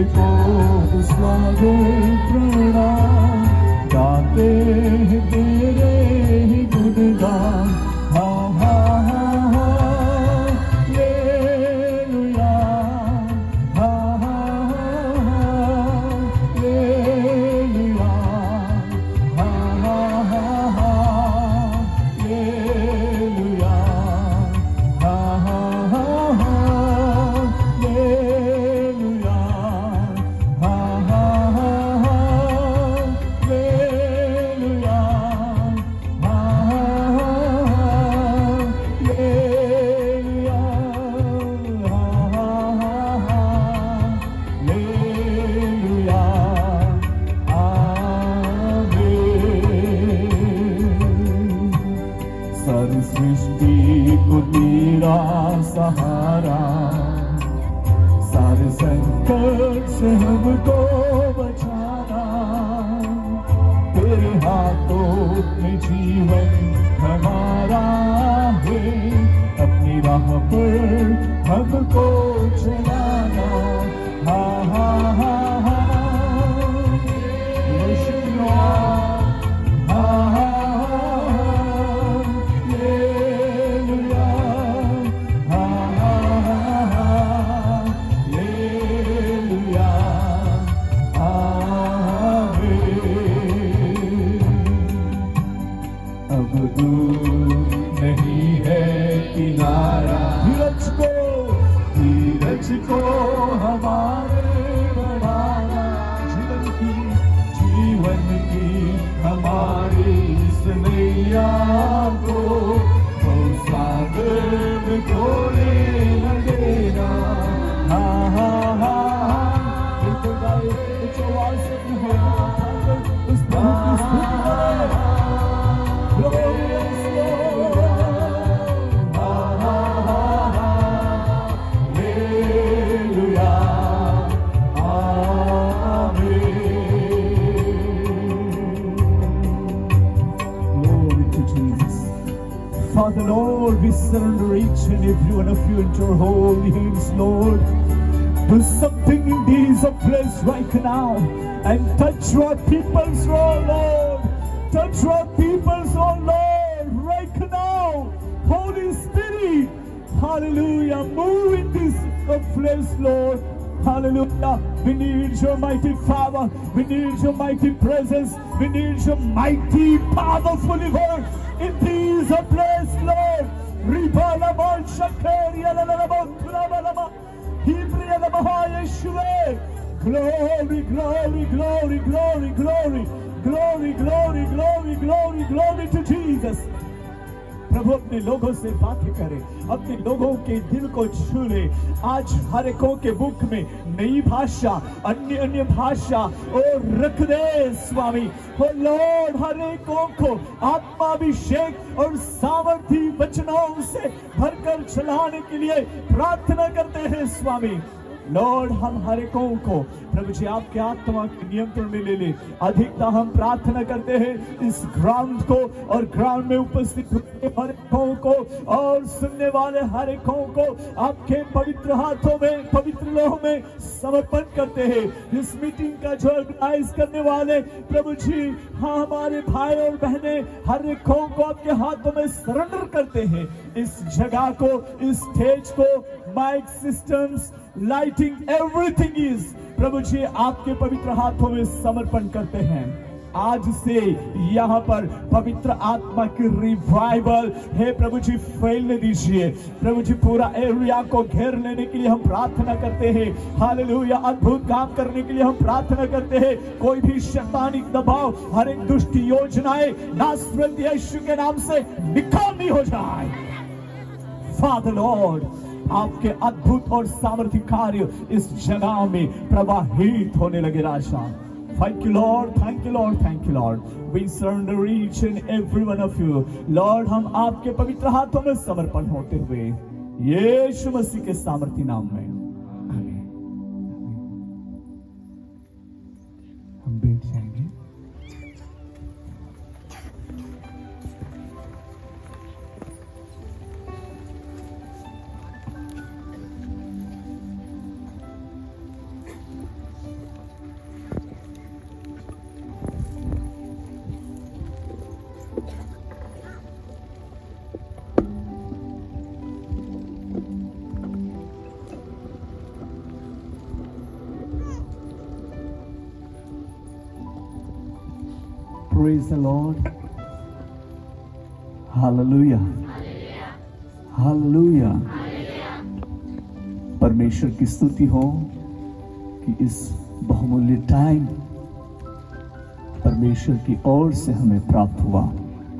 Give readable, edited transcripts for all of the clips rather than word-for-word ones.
तुझको स्वागत प्रणाम, गाते हैं तेरे ही गुणगान। हा हा हा हा लेलुया, हा हा हा लेलुया, हा हा हा लेलुया, हा हा हा लेलुया, हा हा हा लेलुया, हा हा लेलुया, हा हा लेलुया, आमीन। सारी सृष्टि को तेरा सहारा, सारे संकट से हमको बचाना, तेरे हाथों में जीवन हमारा है, अपनी राह पर हमको चलाना। हा हा हा हा worship you Lord. हा हा लेलुया, हा हा लेलुया, आमीन। अब दूर नहीं है किनारा, धीरज को हमारे बढ़ाना, जीवन की हमारी इस नैया को सागर में खोले लगेगा। हा हा हा बिल्कुल गाए उच्च आवाज से अपनी होठों को उठाकर उस प्रभु की स्तुति करें। Glorious Lord, ha ha ha Hallelujah, Amen. Glory to Jesus. Father Lord, we surrender each and every one of you into your holy hands, Lord. Do something in these place right now and touch your people's role, Lord. Touch your people's role, Lord, right now. Holy Spirit, hallelujah, move in this place, Lord. Hallelujah. We need your mighty power. We need your mighty presence. We need your mighty, powerful work in this place, Lord. Ribalabal Shakaria Lalabal Trabalaba. Hebrew Yeshua. Glory, glory, glory, glory, glory, glory, glory, glory, glory, glory to Jesus. प्रभु अपने लोगों से बातें करे, अपने लोगों के दिल को छू ले। आज हर एक के मुख में नई भाषा, अन्य अन्य भाषा और रख दे स्वामी। ओ लॉर्ड, हर एक को आत्माभिषेक और सामर्थी वचनों से भरकर चलाने के लिए प्रार्थना करते हैं स्वामी। लॉर्ड, हम हर एक को प्रभु जी आपके आत्मा के नियंत्रण में ले ले। अधिकता हम प्रार्थना करते हैं इस ग्राउंड को और ग्राउंड में उपस्थित हर एक को और सुनने वाले हर एक को आपके पवित्र हाथों में, पवित्र लोह में समर्पण करते हैं। इस मीटिंग का जो ऑर्गेनाइज करने वाले प्रभु जी, हाँ, हमारे भाई और बहनें हर एक को आपके हाथों में सरेंडर करते हैं। इस जगह को, इस स्टेज को, mic systems, lighting, everything is प्रभु जी आपके पवित्र हाथों में समर्पण करते हैं। आज से यहाँ पर पवित्र आत्मा की रिवाइवल है प्रभु जी फैलने दीजिए। प्रभु जी पूरा एरिया को घेर लेने के लिए हम प्रार्थना करते हैं। हालेलुया, अद्भुत काम करने के लिए हम प्रार्थना करते हैं। कोई भी शैतानिक दबाव, हर एक दुष्ट योजनाएं नासरत यीशु के नाम से निकामी हो जाए। फादर लॉर्ड, आपके अद्भुत और सामर्थ्य कार्य इस जगह में प्रवाहित होने लगे राजा। Thank you, Lord. Thank you, Lord. Thank you, Lord. We surrender each and every one of you. Lord, हम आपके पवित्र हाथों में समर्पण होते हुए यीशु मसीह के सामर्थ्य नाम में आमीन। हम बैठ जाएंगे। Praise the Lord. Hallelujah. Hallelujah. परमेश्वर की स्तुति हो कि इस बहुमूल्य टाइम परमेश्वर की ओर से हमें प्राप्त हुआ।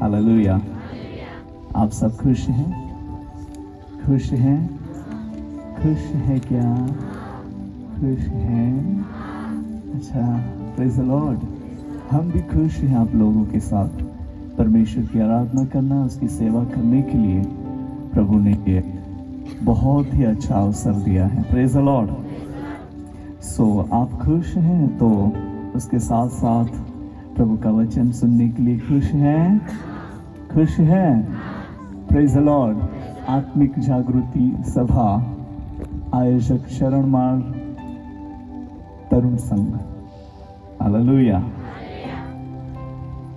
हालेलुया। आप सब खुश हैं? खुश हैं? खुश है क्या? खुश हैं? अच्छा, प्रेज़ द लॉर्ड। हम भी खुश हैं आप लोगों के साथ परमेश्वर की आराधना करना, उसकी सेवा करने के लिए प्रभु ने ये बहुत ही अच्छा अवसर दिया है। Praise the Lord. सो आप खुश हैं तो उसके साथ साथ प्रभु का वचन सुनने के लिए खुश हैं? खुश हैं? Praise the Lord. आत्मिक जागृति सभा आयोजक शरण मार्ग तरुण संघ। हालेलुया।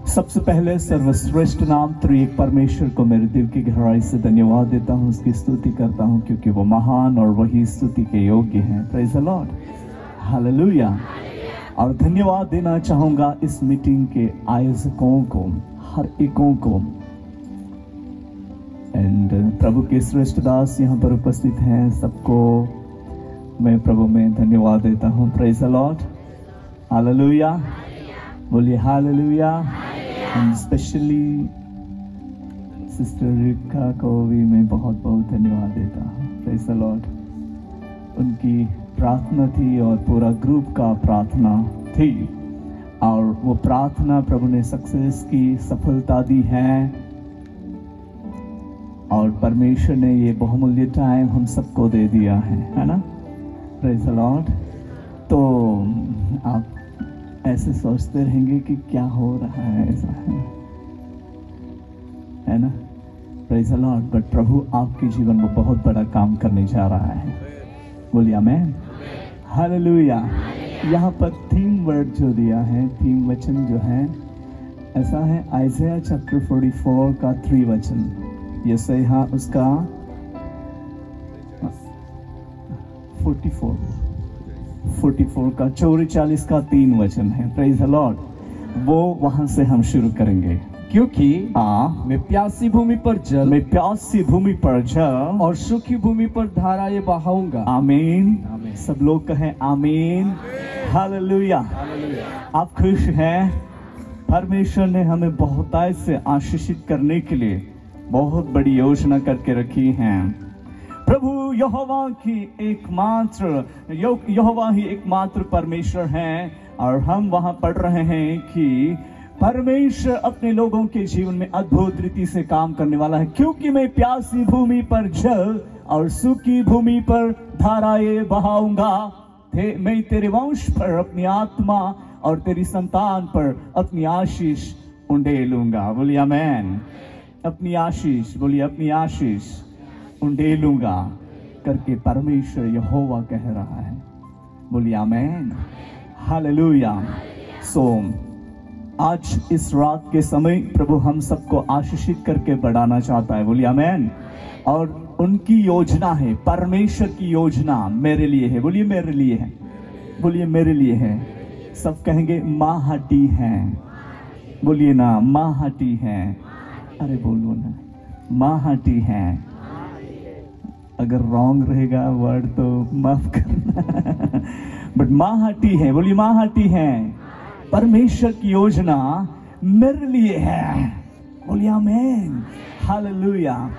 सबसे पहले सर्वश्रेष्ठ नाम त्रिएक परमेश्वर को मेरे दिल की गहराई से धन्यवाद देता हूँ, उसकी स्तुति करता हूँ क्योंकि वो महान और वही स्तुति के योग्य हैं। Praise the Lord. हालेलुया। और धन्यवाद देना चाहूंगा इस मीटिंग के आयोजकों को, हर एकों को। एंड प्रभु के श्रेष्ठ दास यहाँ पर उपस्थित हैं, सबको मैं प्रभु में धन्यवाद देता हूँ। Praise the Lord. हालेलुया। बोलिए hallelujah. And specially sister Rica को भी मैं बहुत बहुत धन्यवाद देता हूँ। Praise the Lord. उनकी प्रार्थना थी और पूरा ग्रुप का प्रार्थना थी और वो प्रार्थना प्रभु ने सक्सेस की, सफलता दी है और परमेश्वर ने ये बहुमूल्य टाइम हम सबको दे दिया है ना। Praise the Lord. तो आप ऐसे सोचते रहेंगे कि क्या हो रहा है, ऐसा है ना। Praise the Lord. बट प्रभु आपके जीवन में बहुत बड़ा काम करने जा रहा है। बोलिए आमेन। हालेलुया। यहाँ पर थीम वर्ड जो दिया है, थीम वचन जो है ऐसा है आइज़ाया चैप्टर 44 का 3 वचन। यशायाह उसका 44 का 44 का 3 वचन है। Praise the Lord. वो वहां से हम शुरू करेंगे क्योंकि मैं प्यासी भूमि पर जल और सूखी भूमि पर धाराएं बहाऊंगा। आमीन। सब लोग कहें आमीन। हालेलुया। आप खुश हैं? परमेश्वर ने हमें बहुतायत से आशीषित करने के लिए बहुत बड़ी योजना करके रखी है। प्रभु यहोवा ही एकमात्र परमेश्वर हैं और हम वहां पढ़ रहे हैं कि परमेश्वर अपने लोगों के जीवन में अद्भुत रीति से काम करने वाला है। क्योंकि मैं प्यासी भूमि पर जल और सूखी भूमि पर धाराएं बहाऊंगा। मैं तेरे वंश पर अपनी आत्मा और तेरी संतान पर अपनी आशीष उंडेलूंगा। बोलिए आमेन। अपनी आशीष, बोलिए अपनी आशीष उंडेलूंगा करके परमेश्वर यहोवा कह रहा है। बोलिए आमेन। हालेलुया। सो आज इस रात के समय प्रभु हम सबको आशीषित करके बढ़ाना चाहता है। बोलिए आमेन। और उनकी योजना है, परमेश्वर की योजना मेरे लिए है। बोलिए मेरे लिए है। बोलिए मेरे लिए है। सब कहेंगे माँ हटी है। बोलिए ना माँ हटी है। अरे बोलो ना माँ हटी है। अगर रॉन्ग रहेगा वर्ड तो माफ करना। बट माँ हटी है। बोलिए माँ हटी है। परमेश्वर की योजना मेरे लिए है। बोलिए आमेन। हालेलुया।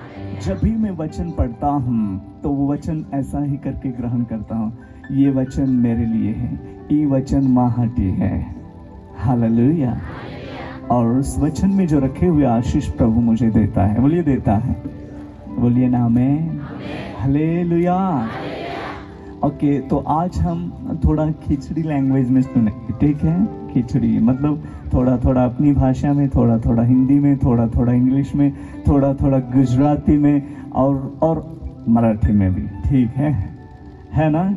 जब भी मैं वचन पढ़ता हूँ तो वो वचन ऐसा ही करके ग्रहण करता हूँ। ये वचन मेरे लिए है, ये वचन माहटी है। हालेलुया। और उस वचन में जो रखे हुए आशीष प्रभु मुझे देता है। बोलिए देता है। बोलिए ना आमेन। हालेलुया। ओके, तो आज हम थोड़ा खिचड़ी लैंग्वेज में सुनेंगे, ठीक है। खिचड़ी मतलब थोड़ा थोड़ा अपनी भाषा में, थोड़ा थोड़ा हिंदी में, थोड़ा थोड़ा इंग्लिश में, थोड़ा थोड़ा गुजराती में और मराठी में भी, ठीक है ना।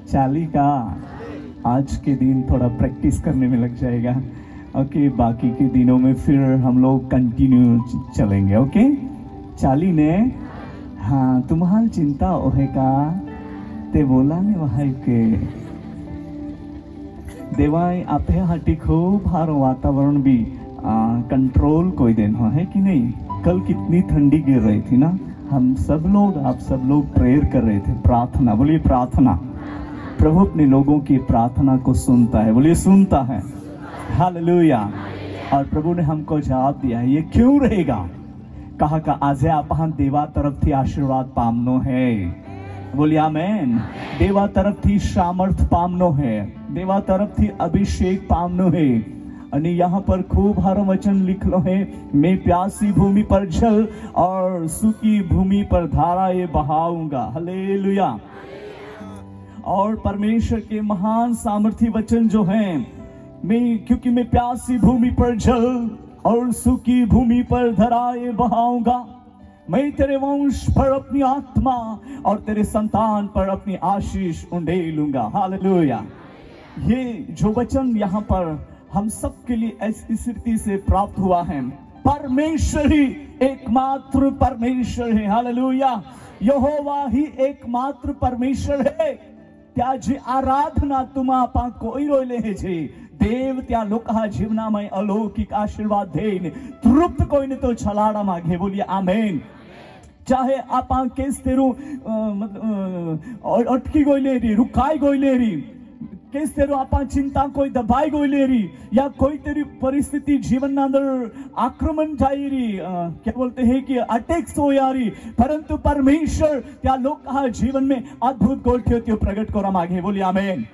चाली का आज के दिन थोड़ा प्रैक्टिस करने में लग जाएगा। ओके, बाकी के दिनों में फिर हम लोग कंटिन्यू चलेंगे। ओके, चाली ने हाँ तुम्हारी चिंता ओहे का ते बोला ने वहां के देवाय आपे हाटी खूब हारो वातावरण भी कंट्रोल कोई दिन हो है कि नहीं। कल कितनी ठंडी गिर रही थी ना, हम सब लोग आप सब लोग प्रेयर कर रहे थे, प्रार्थना, बोलिए प्रार्थना। प्रभु अपने लोगों की प्रार्थना को सुनता है, बोलिए सुनता है, हालेलुया। और प्रभु ने हमको जवाब दिया है, ये क्यों रहेगा, कहा का आज आप देवा तरफ थी आशीर्वाद पामनो है, बोलिए आमेन। देवा तरफ थी सामर्थ पामनो है, देवा तरफ थी अभिषेक पामनो है। અને यहाँ पर खूब हारो वचन लिखलो है, मैं प्यासी भूमि पर जल और सूखी भूमि पर धाराएं बहाऊंगा, हालेलुया। और परमेश्वर के महान सामर्थी वचन जो हैं, क्योंकि मैं प्यासी भूमि पर जल और सूखी भूमि पर धाराएं बहाऊंगा, मैं तेरे वंश पर अपनी आत्मा और तेरे संतान पर अपनी आशीष उंडेलूंगा, हालेलुया। ये जो वचन यहाँ पर हम सब के लिए ऐसी स्थिति से प्राप्त हुआ है, परमेश्वर ही एकमात्र परमेश्वर है, हालेलुया। यहोवा ही एकमात्र परमेश्वर है। त्याजी आराधना तुमा आपा कोई रोले है जे देव त्या लोका जीवनामय अलौकिक आशीर्वाद देने तृप्त कोई ने तो छलाड़ा मांगे, बोलिए आमेन। चाहे आप केस तेरू अटकी गोलेरी, रुकाई गोलेरी, केस तेरू आप चिंता कोई दबाई गोलेरी, या कोई तेरी परिस्थिति जीवन ना अंदर आक्रमण जाएरी, क्या बोलते हैं कि अटैक्स हो यारी, परंतु परमेश्वर त्या लोग कहा जीवन में अद्भुत गोष्ठियों प्रकट करा मांगे, बोलिए आमेन।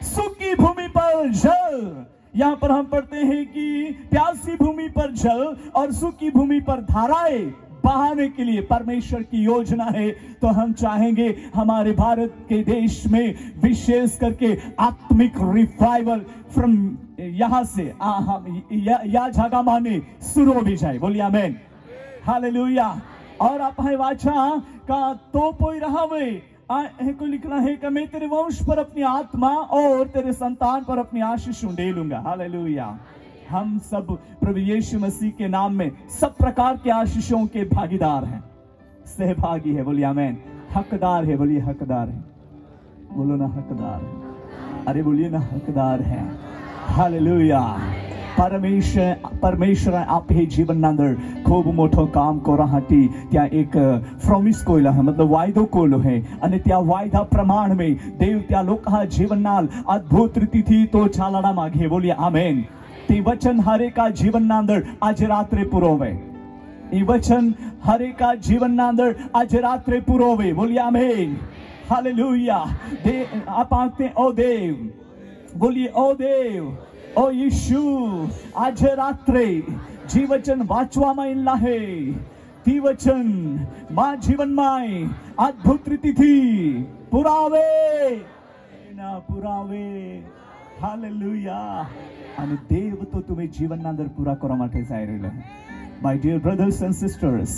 सूखी भूमि पर जल, यहाँ पर हम पढ़ते हैं कि प्यासी भूमि पर जल और सूखी भूमि पर धाराएं बहाने के लिए परमेश्वर की योजना है। तो हम चाहेंगे हमारे भारत के देश में विशेष करके आत्मिक रिवाइवल फ्रॉम यहां से या जगह माने शुरू हो भी जाए, बोलिए आमेन, हालेलुया। और आप है वाचा का तो कोई रहावे को लिखना है कि मैं तेरे वंश पर अपनी आत्मा और तेरे संतान पर अपनी आशीष उंडेलूंगा, हालेलुया। हम सब प्रभु यीशु मसीह के नाम में सब प्रकार के आशीषों के भागीदार हैं, सहभागी है, बोलिए आमेन। हकदार है, बोलिए हकदार है, बोलो ना हकदार है, अरे बोलिए ना हकदार है, हालेलुया। परमेश्वर आप हे जीवन नांदर खूब मोठो काम को राहती, त्या एक प्रॉमिस कोयला है, मतलब वायदो कोयलो है, અને त्या वायदा प्रमाण में देव त्या लोका जीवन नाल अद्भुत रीति थी तो चालना मागे, बोलिए आमेन। ते वचन हरे का जीवन नांदर आज रात्रे पुरोवे, ये वचन हरे का जीवन नांदर आज रात्रे पुरोवे, बोलिए आमेन, हालेलुया। आप आंखते ओ देव, बोलिए ओ देव, ओ यीशु, आज रात्रे जी वचन वाचवामां इल्ला है, ती वचन मां जीवन माय अद्भुत रीति थी पुरावे ना पुरावे, हालेलुया। અને દેવ તો તમે જીવનના અંદર પૂરા કરવા માટે જઈ રહેલા છે. My dear brothers and sisters,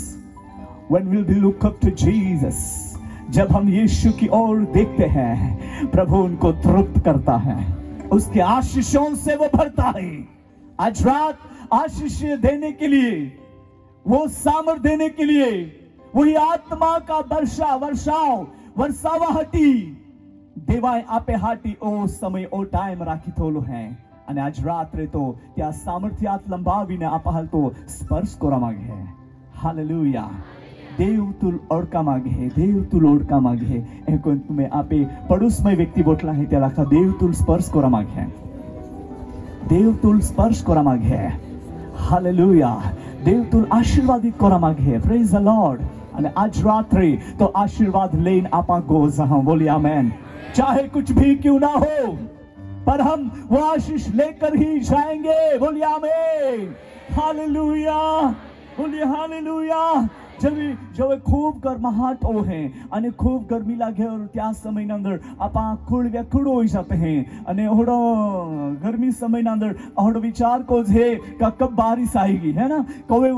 when will we look up to Jesus? जब हम यीशु की ओर देखते हैं, प्रभु उनको तृप्त करता है, उसके आशीषों से वो भरता है। आज रात आशीष देने के लिए, वो सामर्थ देने के लिए, वही आत्मा का वर्षावा हटी देवाय आपे हाटी ओ समय ओ टाइम राखी थोलो है। અને આજ રાત્રે તો ત્યાં સામર્થ્યાત લંબાવીને આપ હાલ તો સ્પર્શ કરવા માંગે છે, હાલેલુયા। દેવ તુલ ઓળકા માંગે છે, દેવ તુલ ઓળકા માંગે છે, એ કોઈ તમે આપે પડોશમાં વ્યક્તિ બોટલા છે ત્યાં લખા દેવ તુલ સ્પર્શ કરવા માંગે છે, દેવ તુલ સ્પર્શ કરવા માંગે છે, હાલેલુયા। દેવ તુલ આશીર્વાદિત કરવા માંગે છે, પ્રેઝ ધ લॉर्ड। અને આજ રાત્રે તો આશીર્વાદ લઈને આપા ગોઝ હા, બોલી આમેન। चाहे कुछ भी क्यों ना हो, पर हम वो आशीष लेकर ही जाएंगे, बोलिए आमीन, हालेलुया, बोलिए हालेलुया। जब खूब गर्माहट हो है અને खूब गर्मी लागे और त्या समय ना अंदर आपा खुड़ व्याकुड़ हो जाते हैं, અને ओडो गर्मी समय ना अंदर ओडो विचार को है कि कब बारिश आएगी, है ना, कोवे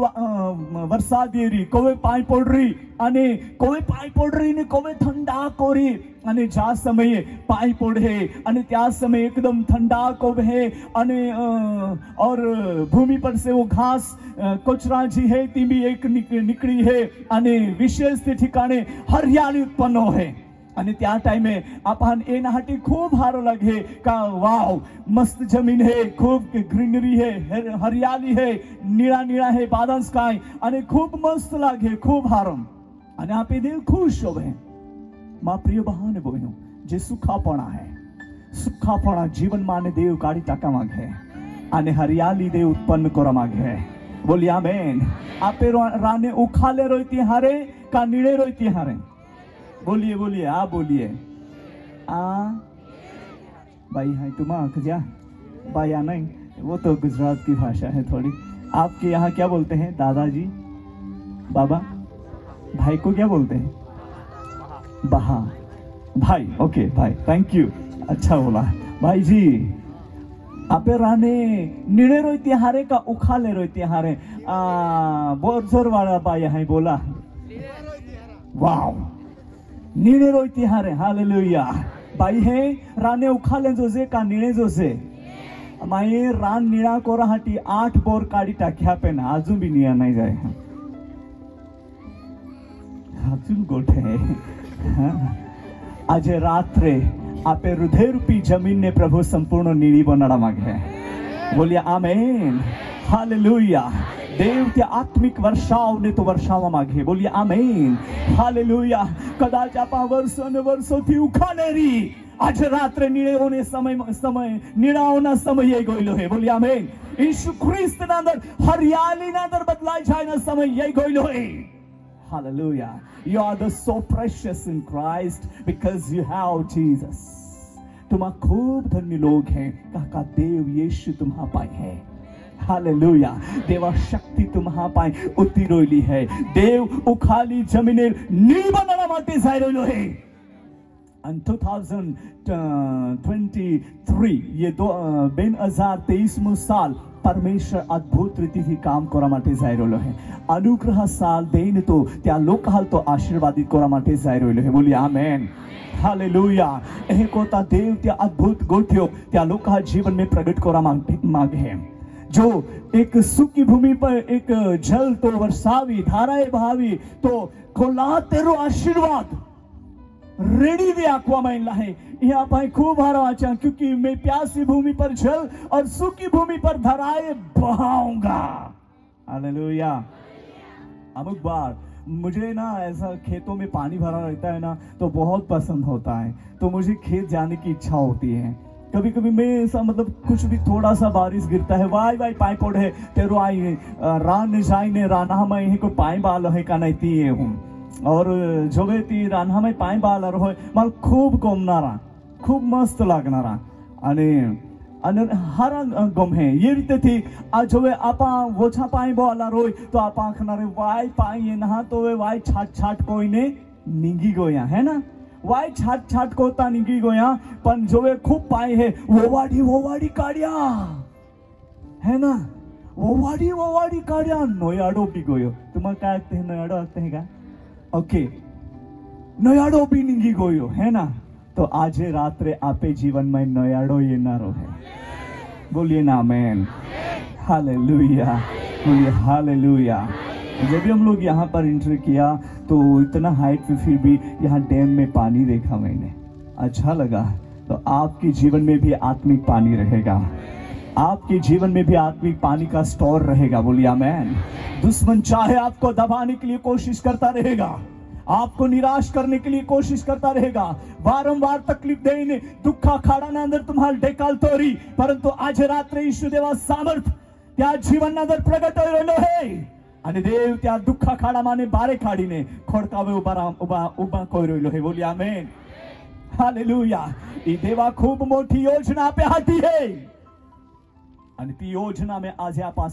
वरसाद येरी, कोवे पाई पड़ रही, અને कोवे पाई पड़ रही ने कोवे ठंडा कोरी, અને जा समय पाई पड़े અને त्या समय एकदम ठंडा को है, અને और भूमि पर से वो घास कोचरा जी है ती भी एक निकली है, અને विशेष ठिकाने हरियाली उत्पन्न है। आणि त्या टाइमे आपण येण्यासाठी खूप हारो लागे का वाव मस्त जमीन है, खूप ग्रीनरी है, हरियाली है, नीला नीला है बादल स्काय आणि खूप मस्त लागे खूप हारम आणि आपे दिल खुश होवे। मा प्रिय बहाने बोइनो जे सुखापणा है, सुखापणा जीवन माने देव काढी टाका मागे आणि हरियाली देव उत्पन्न करा मागे। बोलिए आमेन। आपे राने उखाले रोइती हारे का नीड़े रोइती हारे? बोलिए बोलिए, आप बोलिए। भाई हाय तुम आखजा भाई आ नहीं, वो तो गुजरात की भाषा है थोड़ी। आपके यहाँ क्या बोलते हैं दादाजी, बाबा? भाई को क्या बोलते हैं? बहा भाई। ओके भाई, थैंक यू, अच्छा बोला भाई जी। आपे राने निड़े रोइती हारे का उखाले रोइती हारे? बहुत जोर वाला भाई है बोला, वाव नीड़े रोइती हारे, हालेलुया। भाई है राने उखाले जोजे का नीड़े जोजे माई रान निळा कोराहाटी 8 बोर काढी टाक्या पे ना अजून भी निया नाही जाए अजून गोठे। आज रात्रे आपे हृदय रूपी जमीन ने प्रभु संपूर्ण नीली बनाडा मागे। बोलिए आमेन, हालेलुया। देव त्या आत्मिक वर्षाव ने तो वर्षावा मागे। बोलिए आमेन, हालेलुया। कदाच आपा वर्षोથી उखालेरी आज रात्रे नीळे होने समय नीळा होना समय ये गइलो है। बोलिए आमेन। यीशु ख्रिस्त ना अंदर हरियाली ना अंदर बदलाय जाए ना समय ये गइलो है। Hallelujah. You are the so precious in Christ because you have Jesus. तुम खूब धन्य लोग हैं का देव यीशु तुम्हा पाए है। हालेलुया। देवा शक्ति तुम्हा पाए उती रोइली है। देव उखाली जमीने नील बनाना माटे जाय रोइलो है। And 2023 ये 2023 साल परमेश्वर अद्भुत रीतीથી કામ કરવા માટે જઈ રહ્યો છે। अनुग्रह साल देन तो त्या लोकाल तो आशीर्वादित કરવા માટે જઈ રહ્યો છે। बोलिए आमेन, हालेलुया। एह कोता देव त्या अद्भुत गोठ्यो त्या लोका जीवन में प्रकट કરવા मांगे है। जो एक सूखी भूमि पर एक जल तो वर्षावी धाराएं बहावी तो कोला तेरो आशीर्वाद रेडी भी आंकवा महिला है। यहाँ पर खूब हारा आचा क्योंकि मैं प्यासी भूमि पर जल और सूखी भूमि पर धाराएं बहाऊंगा। हालेलुया। अमुक बार मुझे ना ऐसा खेतों में पानी भरा रहता है ना तो बहुत पसंद होता है, तो मुझे खेत जाने की इच्छा होती है। कभी कभी मैं ऐसा मतलब कुछ भी थोड़ा सा बारिश गिरता है वाई वाई पाई पड़ है तेरो आई रान जाई ने राना में यही को पाई बाल है का नहीं ती हूँ और जो वे ती राना में पाई बाल रहो माल खूब गमनारा खूब मस्त लागनारा અને હારા ગમે એ રીતે થી આ જોવે આપા ઓછા પાણી બોલા રોય તો આપા આખનારે વાય પાણી ના તો વાય છાટ છાટ કોઈને નીંગી ગોયા है ना वाय छाट छाट कोता निकली गया पण जोवे खूब पाए है वोवाडी काढ़िया है ना वोवाडी काढ़िया नोयाडो भी गयो। तुम्हें क्या आखते हैं नोयाडो आखते हैं क्या? ओके नोयाडो भी निकली गयो है ना। तो आज रात्रे आपे जीवन में नोयाडो ये नारो है। बोलिए ना आमेन, हालेलुया। बोलिए हालेलुया। जब भी हम लोग यहाँ पर एंटर किया तो इतना हाइट पे फिर भी यहाँ डैम में पानी देखा मैंने, अच्छा लगा। तो आपके जीवन में भी आत्मिक पानी रहेगा, आपके जीवन में भी आत्मिक पानी का स्टोर रहेगा। बोलिए आमेन। दुश्मन चाहे आपको दबाने के लिए कोशिश करता रहेगा, आपको निराश करने के लिए कोशिश करता रहेगा, वारंवार तकलीफ देने दुखा खाड़ा ना अंदर तुम्हारे डेकाल तोरी, परंतु आज रात्रे यीशु देवा सामर्थ त्या जीवन ना अंदर प्रगट हो रहे है અને દેવ त्या दुखा खाड़ा माने बारे काढीने खोडकावे उभा कोई રહ્યો है। बोलिए आमेन, हालेलुया। ई देवा खूब मोठी योजना पे हाथी है અને ती योजना में आज आप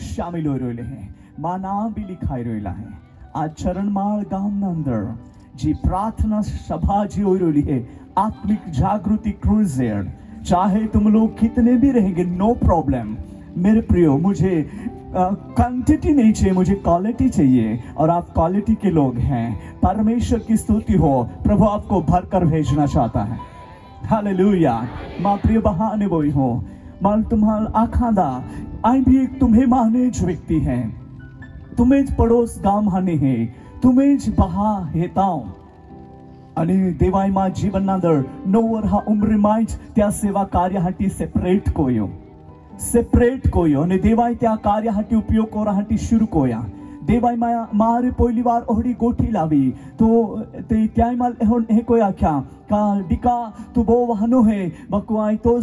शामिल हो रहे हैं। मां नाम भी लिखाई रहेला है। आज चरणमाळ गामना अंदर जी प्रार्थना सभा जी हो रही है, आत्मिक जागृति क्रूजेड। चाहे तुम लोग कितने भी रहेंगे नो प्रॉब्लम मेरे प्रियो, मुझे क्वांटिटी नहीं चाहिए, मुझे क्वालिटी चाहिए और आप क्वालिटी के लोग हैं। परमेश्वर की स्तुति हो, प्रभु आपको भरकर भेजना चाहता है। हालेलुया। मां प्रिय बहाने बोई हो माल तुम्हारा आखादा आई भी एक तुम्हें माने जो व्यक्ति है, तुम्हें पड़ोस गांव हाने है, तुम्हें बहा हेताओ आणि देवाय मा जीवन नांदर नोवर हा उम्र माइच त्या सेवा कार्य हाटी सेपरेट कोयो आणि देवाय त्या कार्य हाटी उपयोग कोरा हाटी शुरू कोया देवाय मारे पहिली बार ओहडी गोठी लावी तो ते त्याय माल हे कोई आख्या का डिका तू बो वहनो है बकुआई तो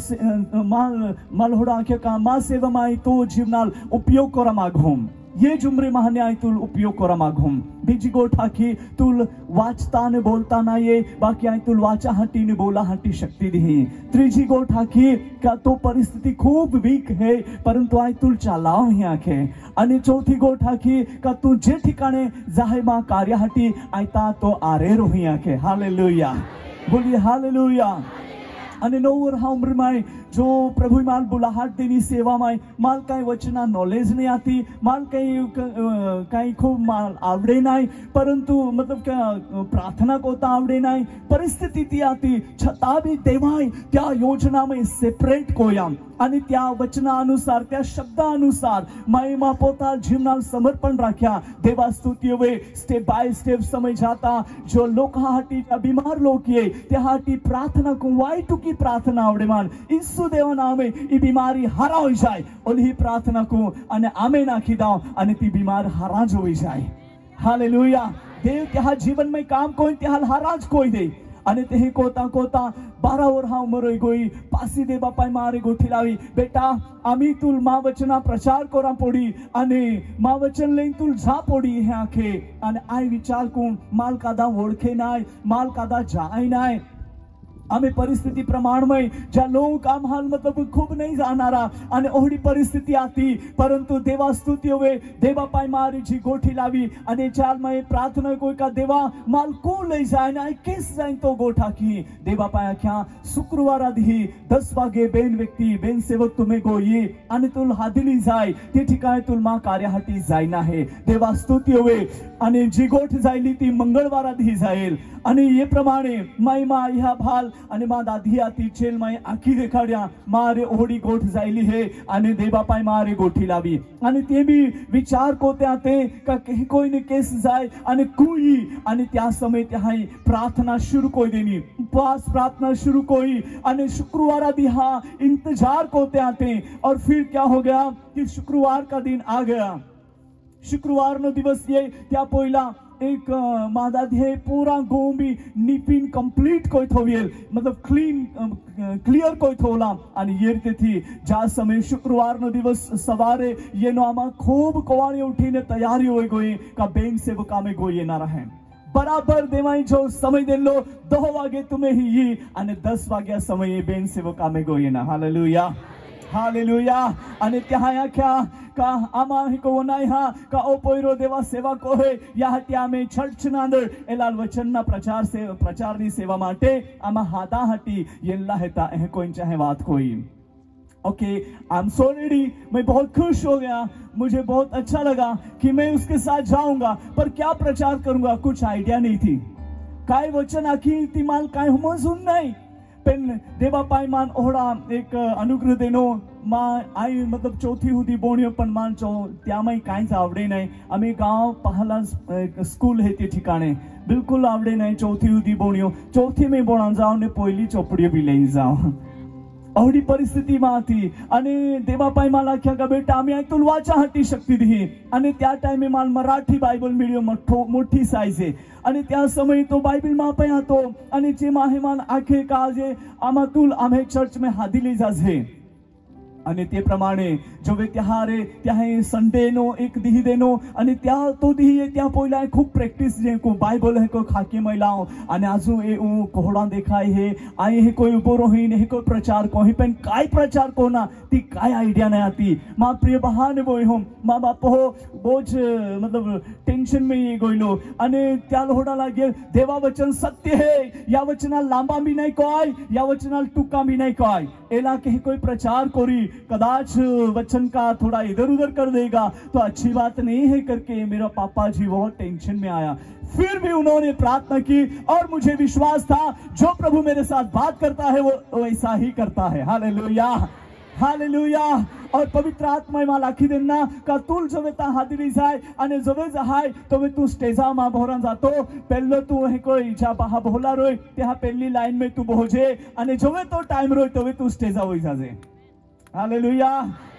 माल होड़ा आख्या का मा सेवा माई तो जीवनाल उपयोग कोरा मागहोम ये जुमरे महाने आई तुल उपयोग कोरा मागहुम बीजी गोठ हाकी तुल वाचता ने बोलता ना ये बाकी आई तुल वाचा हटी ने बोला हटी शक्ति दी त्रीजी गोठ हाकी का तो परिस्थिति खूब वीक है परंतु आई तुल चालाव ही आखे आणि चौथी गोठ हाकी का तू जे ठिकाणे जाहे मा कार्य हटी आयता तो आरे रोही आखे हालेलुया बोलिए हालेलुया आणि नोवर हा उम्र माय जो प्रभु माल बुलाहट देनी सेवा माय माल काही वचना नॉलेज नहीं आती माल काही खूब माल आवडे नाही परंतु मतलब क्या प्रार्थना कोता आवडे नाही परिस्थिती ती आती छता भी देवाय त्या योजना में सेपरेट कोयाम आणि त्या वचनानुसार त्या शब्दानुसार माय मा पोता जीवनाल समर्पण राख्या देवा स्तुती वे स्टेप बाय स्टेप समय जाता जो लोक हाटी बीमार लोक ये त्या हाटी प्रार्थना को वाई टुकी प्रार्थना आवडे मान ईसु देवा नामे ई बीमारी हरा हो जाए और ही प्रार्थना को आणि आमे नाखी दाव आणि ती बीमार हराज हो जाए हालेलुया देव त्या जीवन में काम कोई त्या हराज कोई दे आणि ते कोता कोता 12 वर्ष उमर गोई पासी दे बापाय मारे गोठी लावी बेटा आम्ही तुल मा वचना प्रचार करा पोडी आणि मा वचन लेन तुल जा पोडी हे आखे आणि आय विचार को माल कादा ओळखे नाय माल कादा जाय नाय आम्ही परिस्थिती प्रमाण में ज्या लोक आम्हाल मतलब खूब नहीं जाणारा आणि ओहडी परिस्थिती आती परंतु देवा स्तुती होवे देवा पाय मारी जी गोठी लावी आणि चाल में प्रार्थना कोई का देवा माल को ले जाए ना किस जाए तो गोठा की देवा पाया क्या शुक्रवार आधी 10 वागे बेन व्यक्ती बेन सेवक तुम्हें गोई आणि तुल हादिली जाय ते ठिकाणी तुल मा कार्याहाटी जायना है देवा स्तुती होवे आणि जी गोठ जायली ती मंगळवार आधी जाईल आणि ये प्रमाणे माई मा ह्या भाल आणि मा दादी आती चेल माई आखी देखाड्या मारे ओहडी गोठ जायली है आणि देवा पाय मारे गोठी लावी आणि ते भी विचार कोते आते का कोई ने केस जाय आणि कुई आणि त्या समय त्या प्रार्थना शुरू कोई देनी उपवास प्रार्थना शुरू कोई आणि शुक्रवार आदि हा इंतजार कोते आते और फिर क्या हो गया कि शुक्रवार का दिन आ गया शुक्रवार नो दिवस ये त्या पहिला एक मादा ध्येय पूरा गोंबी निपिन कंप्लीट कोई थोवियल मतलब क्लियर कोई थोला आणि येरते थी जा समय शुक्रवार नो दिवस सवारे ये नो आमा खूब कोवाणी उठीने तैयारी होई गोई का बेन सेवका में गोई येणार आहे बराबर देवाई जो समय दे लो 2 वागे तुम्हें ही ये आणि 10 वाग्या समय बेन सेवका में गोई येणार हालेलुया हालेलुया आणि त्या क्या का आमा ही को नाही हा का ओ पोयरो देवा सेवा को है या हट्या में चर्च नांदर एलाल वचन ना प्रचार नी सेवा माटे आमा हादा हटी येल्ला हेता ए कोई चाहे बात कोई okay I am so ready मैं बहुत खुश हो गया मुझे बहुत अच्छा लगा कि मैं उसके साथ जाऊंगा पर क्या प्रचार करूंगा कुछ आइडिया नहीं थी काय वचन आखी ती माल काय समजून नाही पण देवा पाय मान ओहडा एक अनुग्रह देनो मा आई मतलब चौथी हुदी बोणियो पण मान चो त्यामै काहीच आवडे नाही आम्ही गाव पहला स्कूल है ते ठिकाणे बिल्कुल आवडे नाही चौथी हुदी बोणियो चौथी में बोणा जाओ ने पहिली चोपडी भी लेन जाओ अवडी परिस्थिती मा थी आणि देवा पाय मला क्या का बेटा आम्ही ऐकून वाचा हटी शक्ती दी आणि त्या टाइम माल मराठी बायबल मीडियम मोठी साइज आहे आणि त्या समय तो बायबल मा पे आतो आणि जे माहेमान आखे का जे आमातुल आम्हे चर्च में हादिली जाजे आणि ते प्रमाणे जो वे त्याहारे संडे नो एक दिही देनो आणि त्या तो दिही त्या पहिला खूप प्रॅक्टिस जे को बायबल है को खाके मैलाओ आणि आजू ए उ कोहडा देखाय है आए है कोई उबो रोहिन है कोई प्रचार को ही पण काय प्रचार को ना ती काय आइडिया नहीं आती मां प्रिय बहाने बोय हो मां बाप हो बोझ मतलब टेंशन में ये गोइलो आणि त्या लोहडा लागे देवा वचन सत्य है या वचना लांबा भी नहीं कोय या वचना टुका भी नहीं कोय एला के कोई प्रचार कोरी कदाच वचन का थोड़ा इधर उधर कर देगा तो अच्छी बात नहीं है करके मेरा पापा जी बहुत टेंशन में आया फिर भी उन्होंने प्रार्थना की और मुझे विश्वास था जो प्रभु मेरे साथ बात करता है वो वैसा ही करता है हालेलुया हालेलुया. और पवित्र आत्मा मला आखी देना का तूल जवे ता हादरी जाय आणि जवे जहाय तवे तू स्टेजा मा भोरन जातो पहलो तू हे कोई जा बहा बोला रोय त्या पहली लाइन में तू बोजे आणि जवे तो टाइम रोय तवे तू स्टेजा होई जाजे. हालेलुया.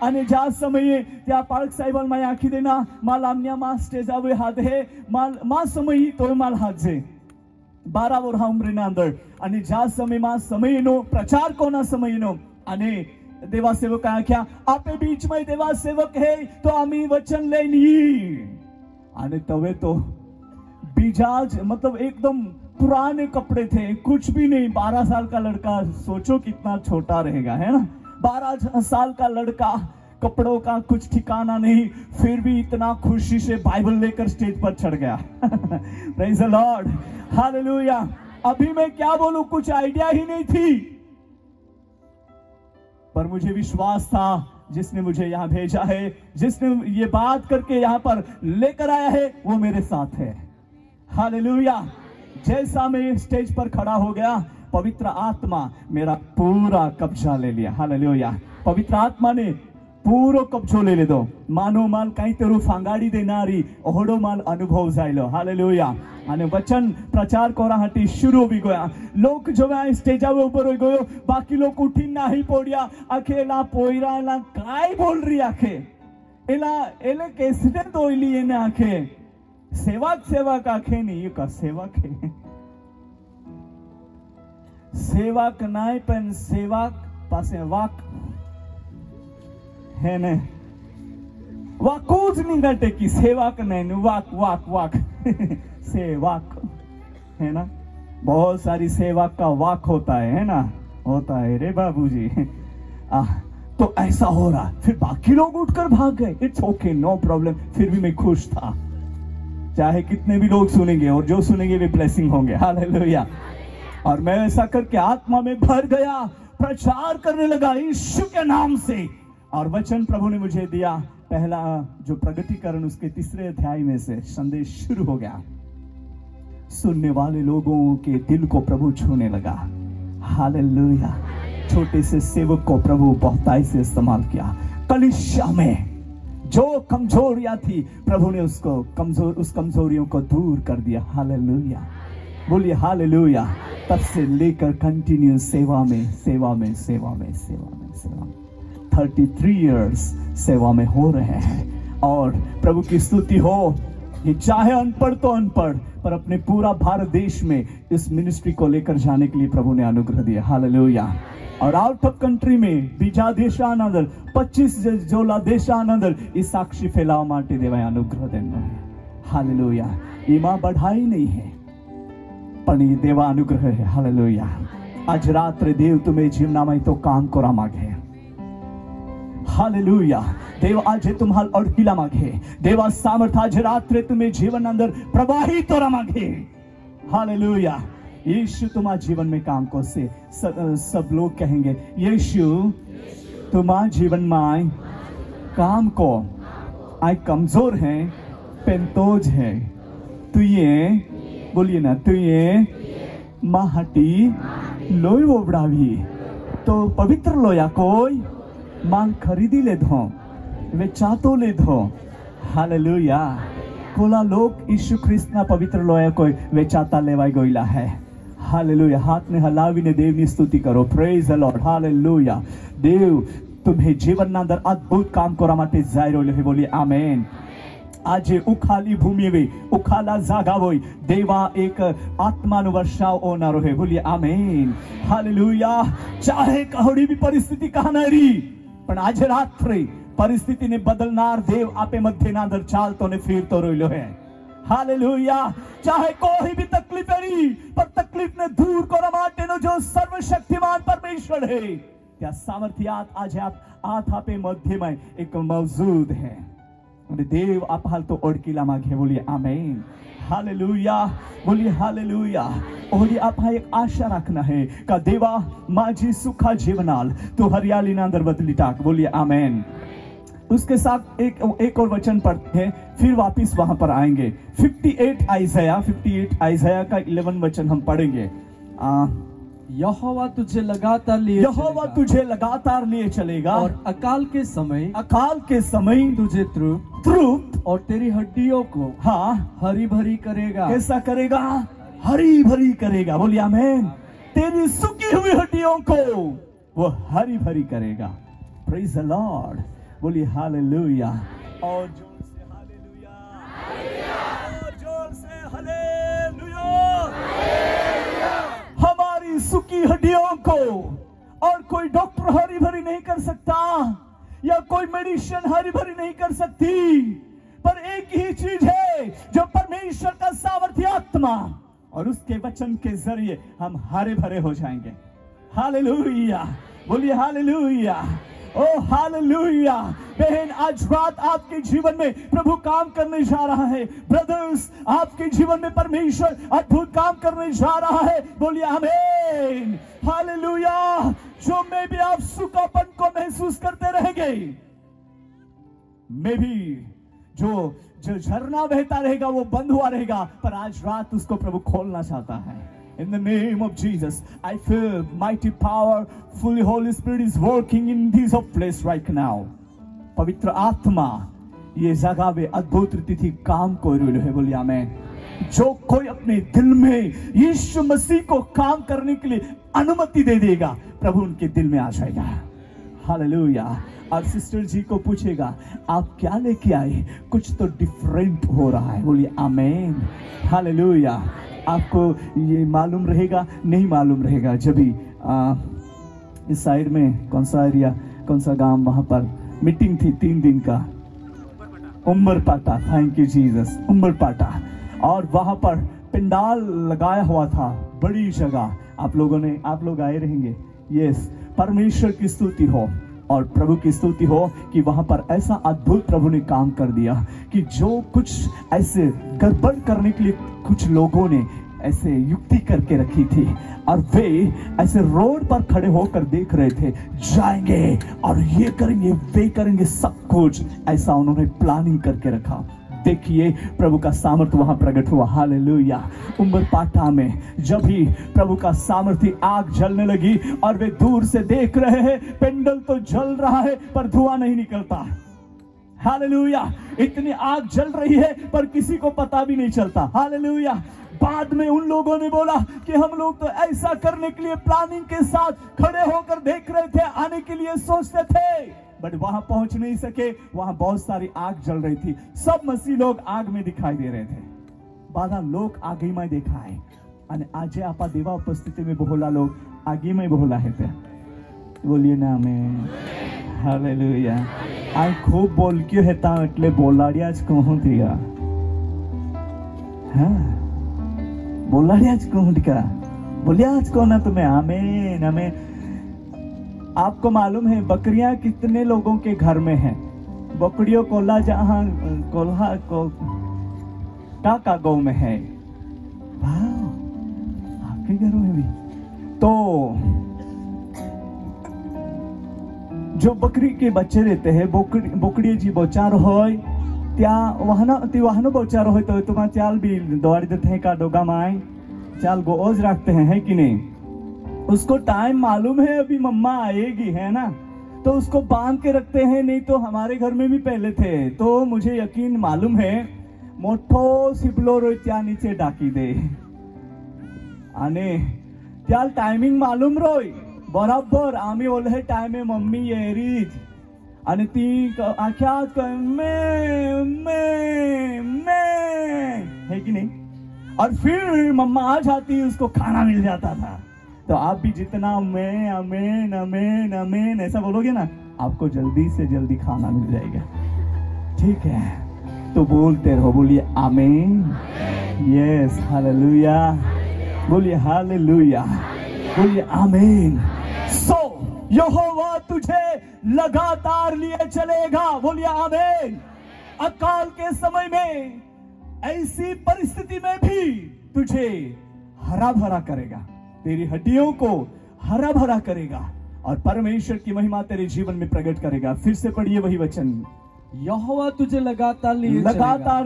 आणि ज्या समयी त्या पालक साहेबांना माय आखी देना माल आमन्या मा स्टेजावे हात हे मा समयी तो माल हात जे 12 वर्ष उमरेना अंदर आणि ज्या समय मा समयनो प्रचार कोना समयनो आणि देवा सेवक आख्या आपे बीच में देवा सेवक है तो आम्ही वचन लेनी आणि तवे तो बीजाज मतलब एकदम पुराने कपड़े थे, कुछ भी नहीं. 12 साल का लड़का, सोचो कितना छोटा रहेगा, है ना. 12 साल का लड़का, कपड़ों का कुछ ठिकाना नहीं, फिर भी इतना खुशी से बाइबल लेकर स्टेज पर चढ़ गया. Praise the Lord. हालेलुया. अभी मैं क्या बोलूं, कुछ आइडिया ही नहीं थी, पर मुझे विश्वास था जिसने मुझे यहाँ भेजा है, जिसने ये बात करके यहाँ पर लेकर आया है, वो मेरे साथ है. हालेलुया. जैसा मैं स्टेज पर खड़ा हो गया, पवित्र आत्मा मेरा पूरा कब्जा ले लिया. हालेलुया. पवित्र आत्मा ने पूरो कब्जो ले दो. मानो माल काही तरू फांगाडी देणारी ओहडो माल अनुभव जायलो. हालेलुया. आणि वचन प्रचार कोराहाटी शुरू भी गया. लोक जो स्टेजावर उभं होई गयो, बाकी लोक उठीन नाही पोडिया. अखेला पोयराला काय बोल रही आखे एला एले केसने दोइली एने आखे सेवक सेवक आखे नहीं का सेवक है. सेवक नाही पण सेवक पासे वाक है ने वाकूच निघते की सेवक नहीं वाक वाक वाक सेवक है ना. बहुत सारी सेवक का वाक होता है ना, होता है रे बाबूजी. तो ऐसा हो रहा, फिर बाकी लोग उठकर भाग गए. It's okay, no problem. फिर भी मैं खुश था, चाहे कितने भी लोग सुनेंगे और जो सुनेंगे वे ब्लेसिंग होंगे. हालेलुया. और मैं ऐसा करके आत्मा में भर गया, प्रचार करने लगा यीशु के नाम से. और वचन प्रभु ने मुझे दिया, पहला जो प्रगटीकरण उसके 3 अध्याय में से संदेश शुरू हो गया. सुनने वाले लोगों के दिल को प्रभु छूने लगा. हालेलुया. छोटे से सेवक को प्रभु बहुताई से इस्तेमाल किया. कलीसिया में जो कमजोरियां थी, प्रभु ने उस कमजोरियों को दूर कर दिया. हालेलुया. बोलिए हालेलुया. तब से लेकर कंटिन्यू सेवा में सेवा में सेवा में सेवा में सेवा में 33 इयर्स सेवा में हो रहे हैं. और प्रभु की स्तुति हो. ये चाहे अनपढ़ तो अनपढ़, पर अपने पूरा भारत देश में इस मिनिस्ट्री को लेकर जाने के लिए प्रभु ने अनुग्रह दिया. हालेलुया. और आउट ऑफ कंट्री में बीजा देशानंदर 25 जोला देशानंदर इस साक्षी फैलाव माटे देवाय अनुग्रह देना. हालेलुया. ईमा बढ़ाई नहीं है, पण ये देवा अनुग्रह है. हालेलुया. आज रात्र देव तुम्हें जीवनामय तो काम करा मागे. हालेलुया. देव आज तुम्हाला अडकिला मागे. देवा सामर्थ आज रात्र तुम्हें जीवन अंदर प्रवाहित हो मागे. हालेलुया. यीशु तुम्हारा जीवन में काम को से सब लोग कहेंगे यीशु तुम्हारा जीवन में काम को. आई कमजोर है, पेंतोज है, तू ये बोलिए ना, तू ये माहटी लोई ओबड़ावी तो पवित्र लोया कोई मांग खरीदी ले दो, वे चातो ले दो. हालेलुया. कोला लोग यीशु ख्रिस्त ना पवित्र लोया कोई वे चाता लेवाई गोइला है. हालेलुया. हाथ ने हलावी ने देव की स्तुति करो. Praise the Lord. हालेलुया. देव तुम्हें जीवन ना अंदर अद्भुत काम करा माटे जाय रोले है. बोलिए आमेन. आज उखाली भूमि वे उखाला जागा वोई देवा एक आत्मानु वर्षाव होणार है. बोलिए आमेन. हालेलुया. चाहे कहड़ी भी परिस्थिति कहणारी, पण आज रात्री परिस्थिति ने बदलनार देव आपे मध्य ना अंदर चालतो ने फिरतो रोइलो है. हालेलुया. चाहे कोई भी तकलीफ रही, पर तकलीफ ने दूर करा माटे नो जो सर्वशक्तिमान परमेश्वर है, त्या सामर्थ्यात आज आप आपे मध्य में एक मौजूद है. देव आप हाल तो ओळखीला मागे. बोलिए आमेन. हालेलुया. बोलिए हालेलुया. और आप एक आशा रखना है का देवा माझी सुखा जीवनाल तो हरियाली ना अंदर बदली टाक. बोलिए आमेन. उसके साथ एक और वचन पढ़ते हैं, फिर वापिस वहां पर आएंगे. 58 आइज़ाया का 11 वचन हम पढ़ेंगे. यहोवा तुझे लगातार लिए यहोवा तुझे लगातार लिए चलेगा और अकाल के समय तुझे तृप्त और तेरी हड्डियों को हाँ हरी भरी करेगा। कैसा करेगा? हरी भरी करेगा। बोलिए आमीन। तेरी सूखी हुई हड्डियों को वो हरी भरी करेगा। Praise the Lord. बोलिए हालेलुया। और जोर से हालेलुया, और जोर से हालेलुया। हमारी सूखी हड्डियों को और कोई डॉक्टर हरी भरी नहीं कर सकता, या कोई मेडिसिन हरी भरी नहीं कर सकती, पर एक ही चीज है जो परमेश्वर का सामर्थ्य आत्मा और उसके वचन के जरिए हम हरे भरे हो जाएंगे। हालेलुया। बोलिए हालेलुया। ओ हालेलुया। बहन, आज रात आपके जीवन में प्रभु काम करने जा रहा है। ब्रदर्स, आपके जीवन में परमेश्वर अद्भुत काम करने जा रहा है। बोलिए आमीन। हालेलुया। जो में भी आप सूखापन को महसूस करते रहेंगे, में भी जो झरना बहता रहेगा वो बंद हुआ रहेगा, पर आज रात उसको प्रभु खोलना चाहता है। In the name of Jesus, I feel mighty power, fully Holy Spirit is working in this place right now. पवित्र आत्मा ये जगह में अद्भुत रीति थी काम को है। बोलिए आमीन। जो कोई अपने दिल में यीशु मसीह को काम करने के लिए अनुमति दे देगा, प्रभु उनके दिल में आ जाएगा। हालेलुया। और सिस्टर जी को पूछेगा आप क्या लेके आए, कुछ तो डिफरेंट हो रहा है। बोलिए आमीन। हालेलुया। आपको ये मालूम रहेगा, नहीं मालूम रहेगा, जब भी इस साइड में कौन सा एरिया, कौन सा गांव, वहां पर मीटिंग थी 3 दिन का, Umbarpata. Thank you Jesus. Umbarpata. और वहां पर पंडाल लगाया हुआ था, बड़ी जगह। आप लोग आए रहेंगे। यस, परमेश्वर की स्तुति हो और प्रभु की स्तुति हो कि वहां पर ऐसा अद्भुत प्रभु ने काम कर दिया कि जो कुछ ऐसे गड़बड़ करने के लिए कुछ लोगों ने ऐसे युक्ति करके रखी थी, और वे ऐसे रोड पर खड़े होकर देख रहे थे, जाएंगे और ये करेंगे, वे करेंगे, सब कुछ ऐसा उन्होंने प्लानिंग करके रखा। देखिए प्रभु का सामर्थ्य वहां प्रकट हुआ। हालेलुया। उम्बरपाटा में जब ही प्रभु का सामर्थ्य, आग जलने लगी और वे दूर से देख रहे हैं, पेंडल तो जल रहा है पर धुआं नहीं निकलता। हालेलुया। इतनी आग जल रही है पर किसी को पता भी नहीं चलता। हालेलुया। बाद में उन लोगों ने बोला कि हम लोग तो ऐसा करने के लिए प्लानिंग के साथ खड़े होकर देख रहे थे, आने के लिए सोचते थे, बट वहां पहुंच नहीं सके। वहां बहुत सारी आग जल रही थी, सब मसीह लोग आग में दिखाई दे रहे थे। बाधा लोग आगी में देखा है, आणि આજે आपा देवा उपस्थिति में बहुला लोग आगी में बहुला है। बोलिए ना मैं हालेलुया। आ खूब बोलक्यो हेता એટલે બોલાડ્યા જ કહું દિયા। हाँ, बोलाड़िया ज कहूं दिया, बोलिया आज को ना तुम्हें आमीन आमीन। आपको मालूम है बकरियां कितने लोगों के घर में हैं? बकरियों कोल्हा जहां कोल्हा को का गांव में है। वाह, आपके घरों में भी। तो जो बकरी के बच्चे रहते हैं, बोकड़ी जी बोचार होय त्या वाहनो बोचार होय तो तुम्हारा चाल भी दौड़ देते हैं का डोगा माए चाल गोज रखते हैं, है कि नहीं? उसको टाइम मालूम है अभी मम्मा आएगी, है ना, तो उसको बांध के रखते हैं। नहीं तो हमारे घर में भी पहले थे, तो मुझे यकीन मालूम है मोठो सिपलो रो त्या नीचे डाकी दे आने त्याल टाइमिंग मालूम रोय बराबर। आम्ही ओले टाइमे मम्मी येरीज आणि ती आख्यात है कि नहीं, और फिर मम्मा आ जाती, उसको खाना मिल जाता था। तो आप भी जितना मैं अमेन अमेन अमेन ऐसा बोलोगे ना, आपको जल्दी से जल्दी खाना मिल जाएगा। ठीक है, तो बोलते रहो। बोलिए आमीन। Yes, hallelujah. बोलिए हालेलुया। बोलिए आमीन। सो यहोवा तुझे लगातार लिए चलेगा। बोलिए आमीन। अकाल के समय में, ऐसी परिस्थिति में भी तुझे हरा भरा करेगा, तेरी हड्डियों को हरा भरा करेगा और परमेश्वर की महिमा तेरे जीवन में प्रकट करेगा। फिर से पढ़िए वही वचन, यहोवा तुझे लगातार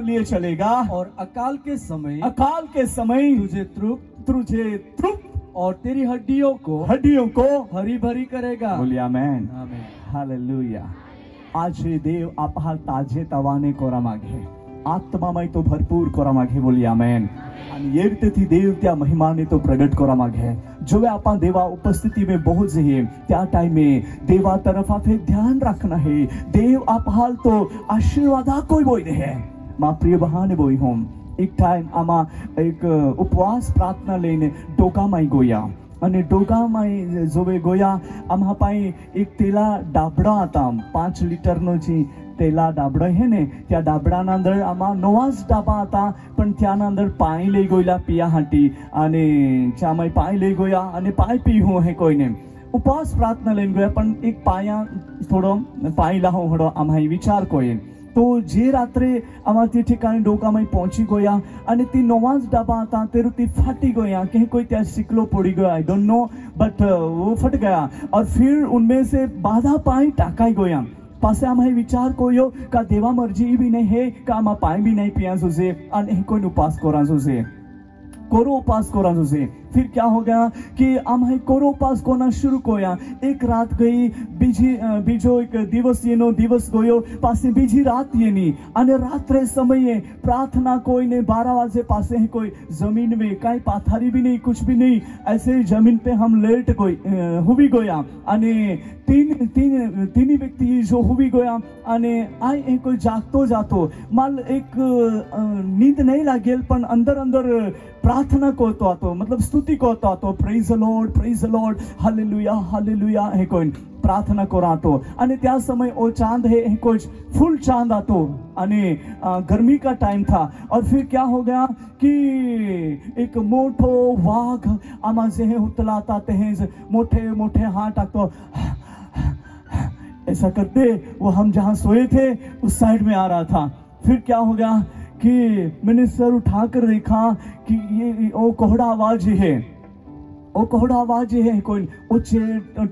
लिए चलेगा और अकाल के समय तुझे तृप्त और तेरी हड्डियों को हरी भरी करेगा। बोलिए आमेन। आमेन। हालेलुया। आज हे देव आपाल ताजे तवाने कोरा मागे, आत्मामय तो भरपूर कोरा मागे. बोलिए आमेन. आणि येते देव त्या महिमाने तो प्रगट कोरा मागे. जो आपण देवा उपस्थिति में पहुंचे हैं त्या टाइम में देवा तरफ आप ध्यान रखना है. देव आपाल तो आशीर्वादा कोई बोई है. मां प्रिय बहाने बोई होम एक टाइम आमा एक उपवास प्रार्थना लઈને ડોગામાં ગોયા અને ડોગામાં જોવે ગોયા આમાં પાઈ એક તેલા ડાબડા હતા 5 લીટરનો જે તેલા ડાબડા હે ને त्या ડાબડાના અંદર આમાં નવાજ ડાબા હતા પણ ત્યાંના અંદર પાણી લઈ ગોયલા પિયા હાટી અને ચામાં પાણી લઈ ગોયા અને પાણી પીવું હે કોઈને ઉપવાસ प्रार्थना લઈને ગોયા પણ એક પાયા થોડો પાણી લાહો હડો આમાં વિચાર કોઈએ. तो जे रात्रे आम्हा ते ठिकाणी डोकामाई पहुंची गया आणि ती नवाज डाबा था तेरू ती फाटी गया कहीं कोई त्या सिकलो पड़ी गया आई डोंट नो बट वो फट गया और फिर उनमें से बाधा पानी टाकाई गया. पासे आम्हा विचार कोयो का देवा मर्जी भी नहीं है का आम्हा पानी भी नहीं पिया सोसे आणि कोई उपास करा सोसे कोरो उपास करा सोसे. फिर क्या हो गया कि आम्हा कोरो उपास कोना शुरू कोया. एक रात गई बीजो एक दिवस येनो दिवस गयो पासे बीजी रात येनी અને રાત્રે સમયે प्रार्थना कोई ने 12 बजे पासे है कोई जमीन में काई पाथारी भी नहीं कुछ भी नहीं ऐसे जमीन पे हम लेट कोई हुई गया અને तीन व्यक्ति जो हुई गया અને आय कोई जागतो जातो माल एक नींद नहीं लागेल पण अंदर अंदर प्रार्थना करतो आतो मतलब स्तुति करतो आतो प्रेज द लॉर्ड हालेलुया हे कोई प्रार्थना करातो आणि त्या समय ओ चांद है कुछ फुल चांद आतो आणि गर्मी का टाइम था और फिर क्या हो गया कि एक मोठो वाघ आमा जे उतलाता ते मोठे मोठे हाथ टाकतो ऐसा करते वो हम जहां सोए थे उस साइड में आ रहा था. फिर क्या हो गया कि मैंने सर उठाकर देखा कि ये ओ कोहड़ा आवाज है ओ कोहड़ा आवाज है कोई उच्च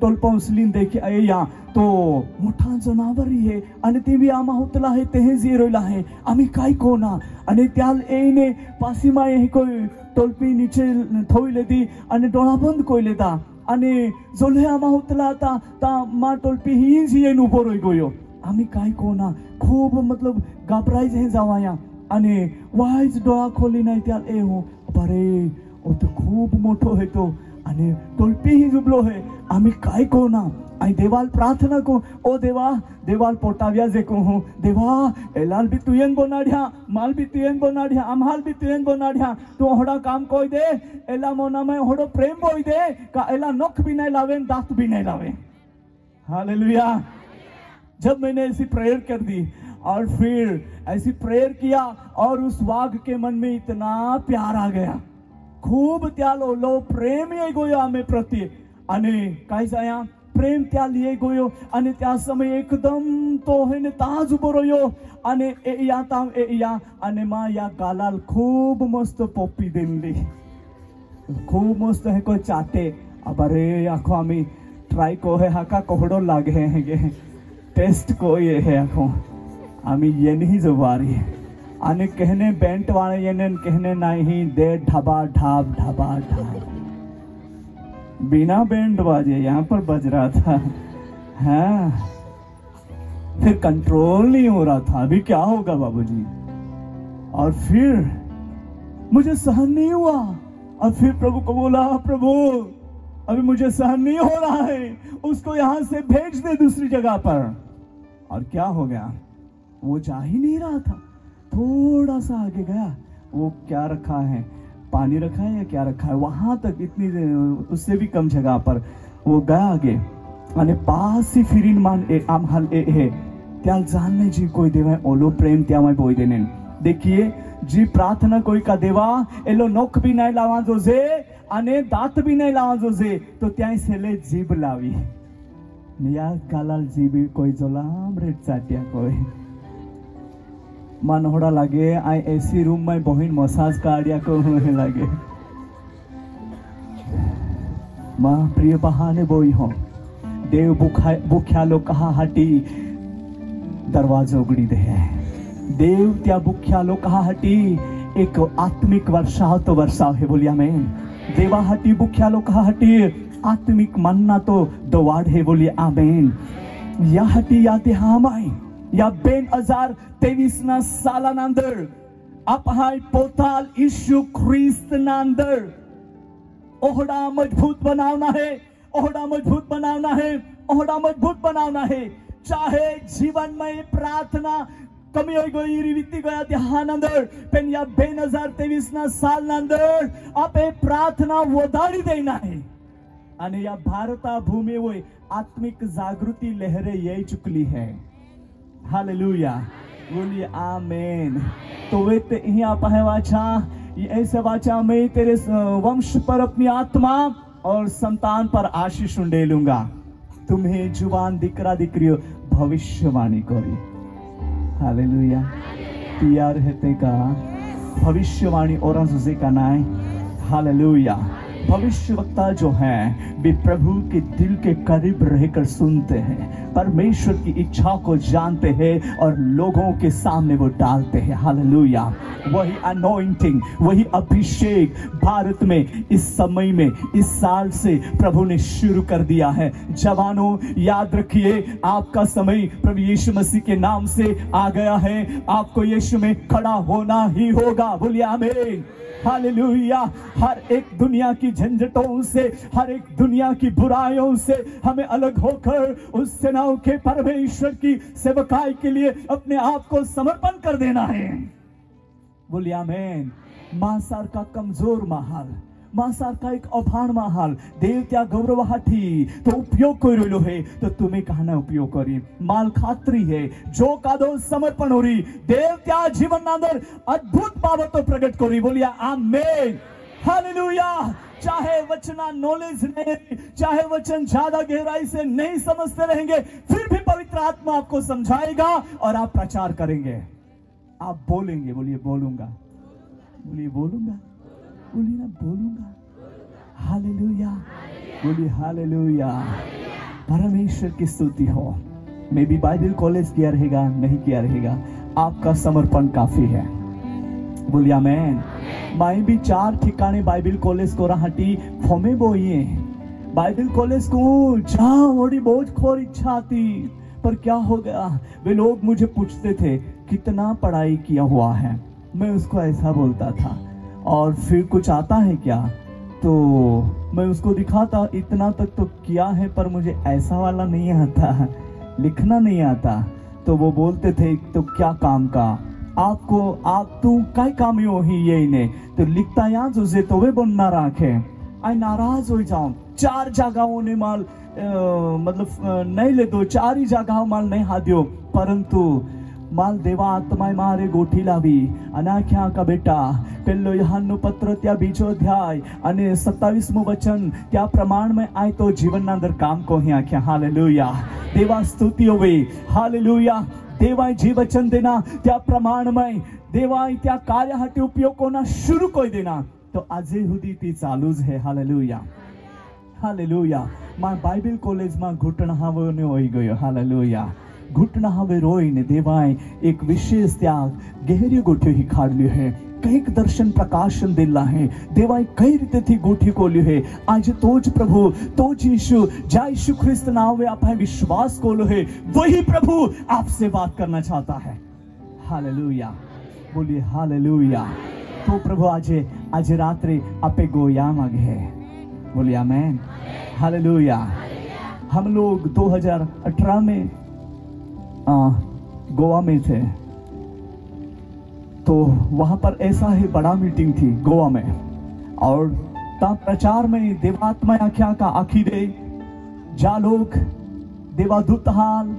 टोलपा उचलीन देखे आये या तो मोठा जनावर है आणि ते बी आमा होतला है तेहे जे रोयला है आम्ही काय कोना आणि त्याल एने पासीमा हे कोई टोलपी नीचे थोई लेती आणि डोळा बंद कोई लेता आणि जोले आमा होतला ता मा टोलपी ही जी एन उभो रोई गयो. आम्ही काय कोना खूब मतलब घाबरायच हे जावाया आणि वायच डोळा खोली नाही त्याल ए हो अरे ओ तो खूब मोठो है तो आणि टोलपी ही जुबलो है आम्ही काय कोना आई देवाल प्रार्थना को ओ देवाल पोटाव्या जे को हूँ देवा एलाल भी तुयन बोनाढ़िया माल भी तुयन बोनाढ़िया अमाल भी तुयन बोनाढ़िया तू होड़ा काम कोई दे एला मोना में होड़ो प्रेम बोई दे का एला नोख भी नहीं लावे दांत भी नहीं लावे. हालेलुया. जब मैंने ऐसी प्रेयर कर दी और फिर ऐसी प्रेयर किया और उस वाघ के मन में इतना प्यार आ गया खूब त्यालो लो प्रेम ये गोयो आमे प्रति आणि काय जाया प्रेम त्या लिए गोयो आणि त्या समय एकदम तो है ने ताज उभो रह्यो आणि ए या आणि मा या गालाल खूब मस्त पप्पी देनली खूब मस्त है कोई चाटे अबरे आखो आम्ही ट्राय को है हाका कोहडो लागे है टेस्ट को ये है आखो आम्ही ये नहीं जवारी आणि कहने बेंट वाले ये कहने नहीं दे ढाबा ढाब बिना बैंड बाजे यहाँ पर बज रहा था. हाँ फिर कंट्रोल नहीं हो रहा था अभी क्या होगा बाबूजी. और फिर मुझे सहन नहीं हुआ और फिर प्रभु को बोला प्रभु अभी मुझे सहन नहीं हो रहा है उसको यहाँ से भेज दे दूसरी जगह पर. और क्या हो गया वो जा ही नहीं रहा था. थोड़ा सा आगे गया वो क्या रखा है पानी रखा है या क्या रखा है वहां तक इतनी उससे भी कम जगह पर वो गया आगे आणि पास ही फिरीन मान आम हाल है त्या जानने जी कोई देवा ओलो प्रेम त्या मैं बोई देने. देखिए जी प्रार्थना कोई का देवा एलो नोख भी नहीं लावा जो जे आणि दांत भी नहीं लावा जो जे तो त्या सेले जीभ लावी या गालाल जीभ कोई जोलाम रेट चाटिया कोई मन होड़ा लगे आई एसी रूम में बहिन मसाज काढ़िया को लगे. मां प्रिय बहाने बोई हो देव भूख्या लोग कहा हटी दरवाजा उगड़ी दे देव त्या भूख्या लोग कहा हटी एक आत्मिक वर्षाव तो वर्षाव है. बोलिया मैं देवा हटी बुख्या लोक हटी आत्मिक मन्ना तो दवाड हे बोलिए आमेन. या हटी या ते हामाय या 2023 ના સાલાના અંદર આપહાય પોતાલ ઈસુ ખ્રિસ્તના અંદર ઓહડા મજબૂત બનાવना है, ओहड़ा मजबूत बनाना है, ओहड़ा मजबूत बनाना है. चाहे जीवन में प्रार्थना कमी हो गई रीति गया ध्यान अंदर पेन या 2023 ના સાલના અંદર આપે प्रार्थना વધારી દેना है. અને या ભારતા ભૂમિ હોય आत्मिक जागृति लहरें यही चुकली है. हालेलुया बोलिए आमेन. तो वे यहाँ पर है वाचा ऐसे वाचा मैं तेरे वंश पर अपनी आत्मा और संतान पर आशीष उंडेलूंगा. तुम्हें जुबान दिकरा दिकरियो भविष्यवाणी करी. हालेलुया. प्यार हेते का भविष्यवाणी और का नाय. हालेलुया. भविष्य वक्ता जो है वे प्रभु के दिल के करीब रहकर सुनते हैं, परमेश्वर की इच्छा को जानते हैं और लोगों के सामने वो डालते हैं. हालेलुया. वही अनॉइंटिंग, वही अभिषेक भारत में इस समय में इस साल से प्रभु ने शुरू कर दिया है. जवानों याद रखिए आपका समय प्रभु यीशु मसीह के नाम से आ गया है. आपको यीशु में खड़ा होना ही होगा. बोलिए आमीन. हालेलुया. हर एक दुनिया की झंझटों से, हर एक दुनिया की बुराइयों से हमें अलग होकर उस सेनाओं के परमेश्वर की सेवकाई के लिए अपने आप को समर्पण कर देना है. बोलिए आमीन. मांसार का कमजोर महाल, मांसार का एक अभाण महाल देव त्या गौरवाठी तो उपयोग करेलो है तो तुम्हें कहना उपयोग करी माल खात्री है जो कादो समर्पण हो रही देव त्या जीवन अंदर अद्भुत बाबतों प्रकट करी. बोलिए आमीन. हालेलुया. चाहे वचना नॉलेज नहीं, चाहे वचन ज्यादा गहराई से नहीं समझते रहेंगे, फिर भी पवित्र आत्मा आपको समझाएगा और आप प्रचार करेंगे. आप बोलेंगे. बोलिए बोलूंगा. बोलिए बोलूंगा. बोलिए ना बोलूंगा. हालेलुया. बोलिए हालेलुया. परमेश्वर की स्तुति हो. मैं भी बाइबल कॉलेज किया रहेगा नहीं किया रहेगा, आपका समर्पण काफी है. बोलिए आमेन. मैं भी 4 ठिकाने बाइबल कॉलेज को रहाटी फॉर्मे बोइए बाइबल कॉलेज को जहाँ बड़ी बहुत खोर इच्छा थी, पर क्या हो गया वे लोग मुझे पूछते थे कितना पढ़ाई किया हुआ है. मैं उसको ऐसा बोलता था और फिर कुछ आता है क्या, तो मैं उसको दिखाता इतना तक तो किया है पर मुझे ऐसा वाला नहीं आता, लिखना नहीं आता. तो वो बोलते थे तो क्या काम का आपको, आप तू काय काम यो ही यही ने तो लिखता यहाँ तुझे तो वे बनना रखे. आई नाराज हो जाऊं. 4 जगहों ने माल मतलब नहीं ले दो, 4 ही जगह माल नहीं हाद्यो, परंतु माल देवा आत्माए मारे गोठी लावी. अनाख्या का बेटा पेलो यूहन्नु पत्र त्या 2 अध्याय અને 27મું वचन त्या प्रमाण में आए तो जीवन ना अंदर काम को ही आख्या. हालेलुया. देवा स्तुति होवे. हालेलुया. देवाय जी वचन देना त्या प्रमाण में देवाय त्या कार्य हटे उपयोग कोना शुरू कोई देना तो आजे हुदी ती चालूज है. हालेलुया. हालेलुया. मां बाइबल कॉलेज में घुटना हवने होई गयो. हालेलुया. घुटना हवे रोईने देवाय एक विशेष त्याग गहरी गोठी ही खाड़ल्यो है. कईक दर्शन प्रकाशन दिला है देवाय कई रीते थी गोठी खोल्यो है. आज तोज प्रभु तोज यीशु जा यीशु ख्रिस्त नाम में आप विश्वास खोलो है, वही प्रभु आपसे बात करना चाहता है. हालेलुया. बोलिए हालेलुया. तो प्रभु आज रात्रि आपे गोया मांगे है. बोलिए आमेन. हालेलुया. हम लोग 2018 में गोवा में थे, तो वहां पर ऐसा ही बड़ा मीटिंग थी गोवा में, और तब प्रचार में देवात्मा आख्या का आखी दे जा लोग देवादूत हाल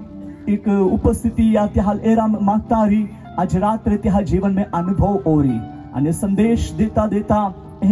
एक उपस्थिति या त्याल एरा मागता रही. आज रात्र त्या जीवन में अनुभव हो रही आणि संदेश देता देता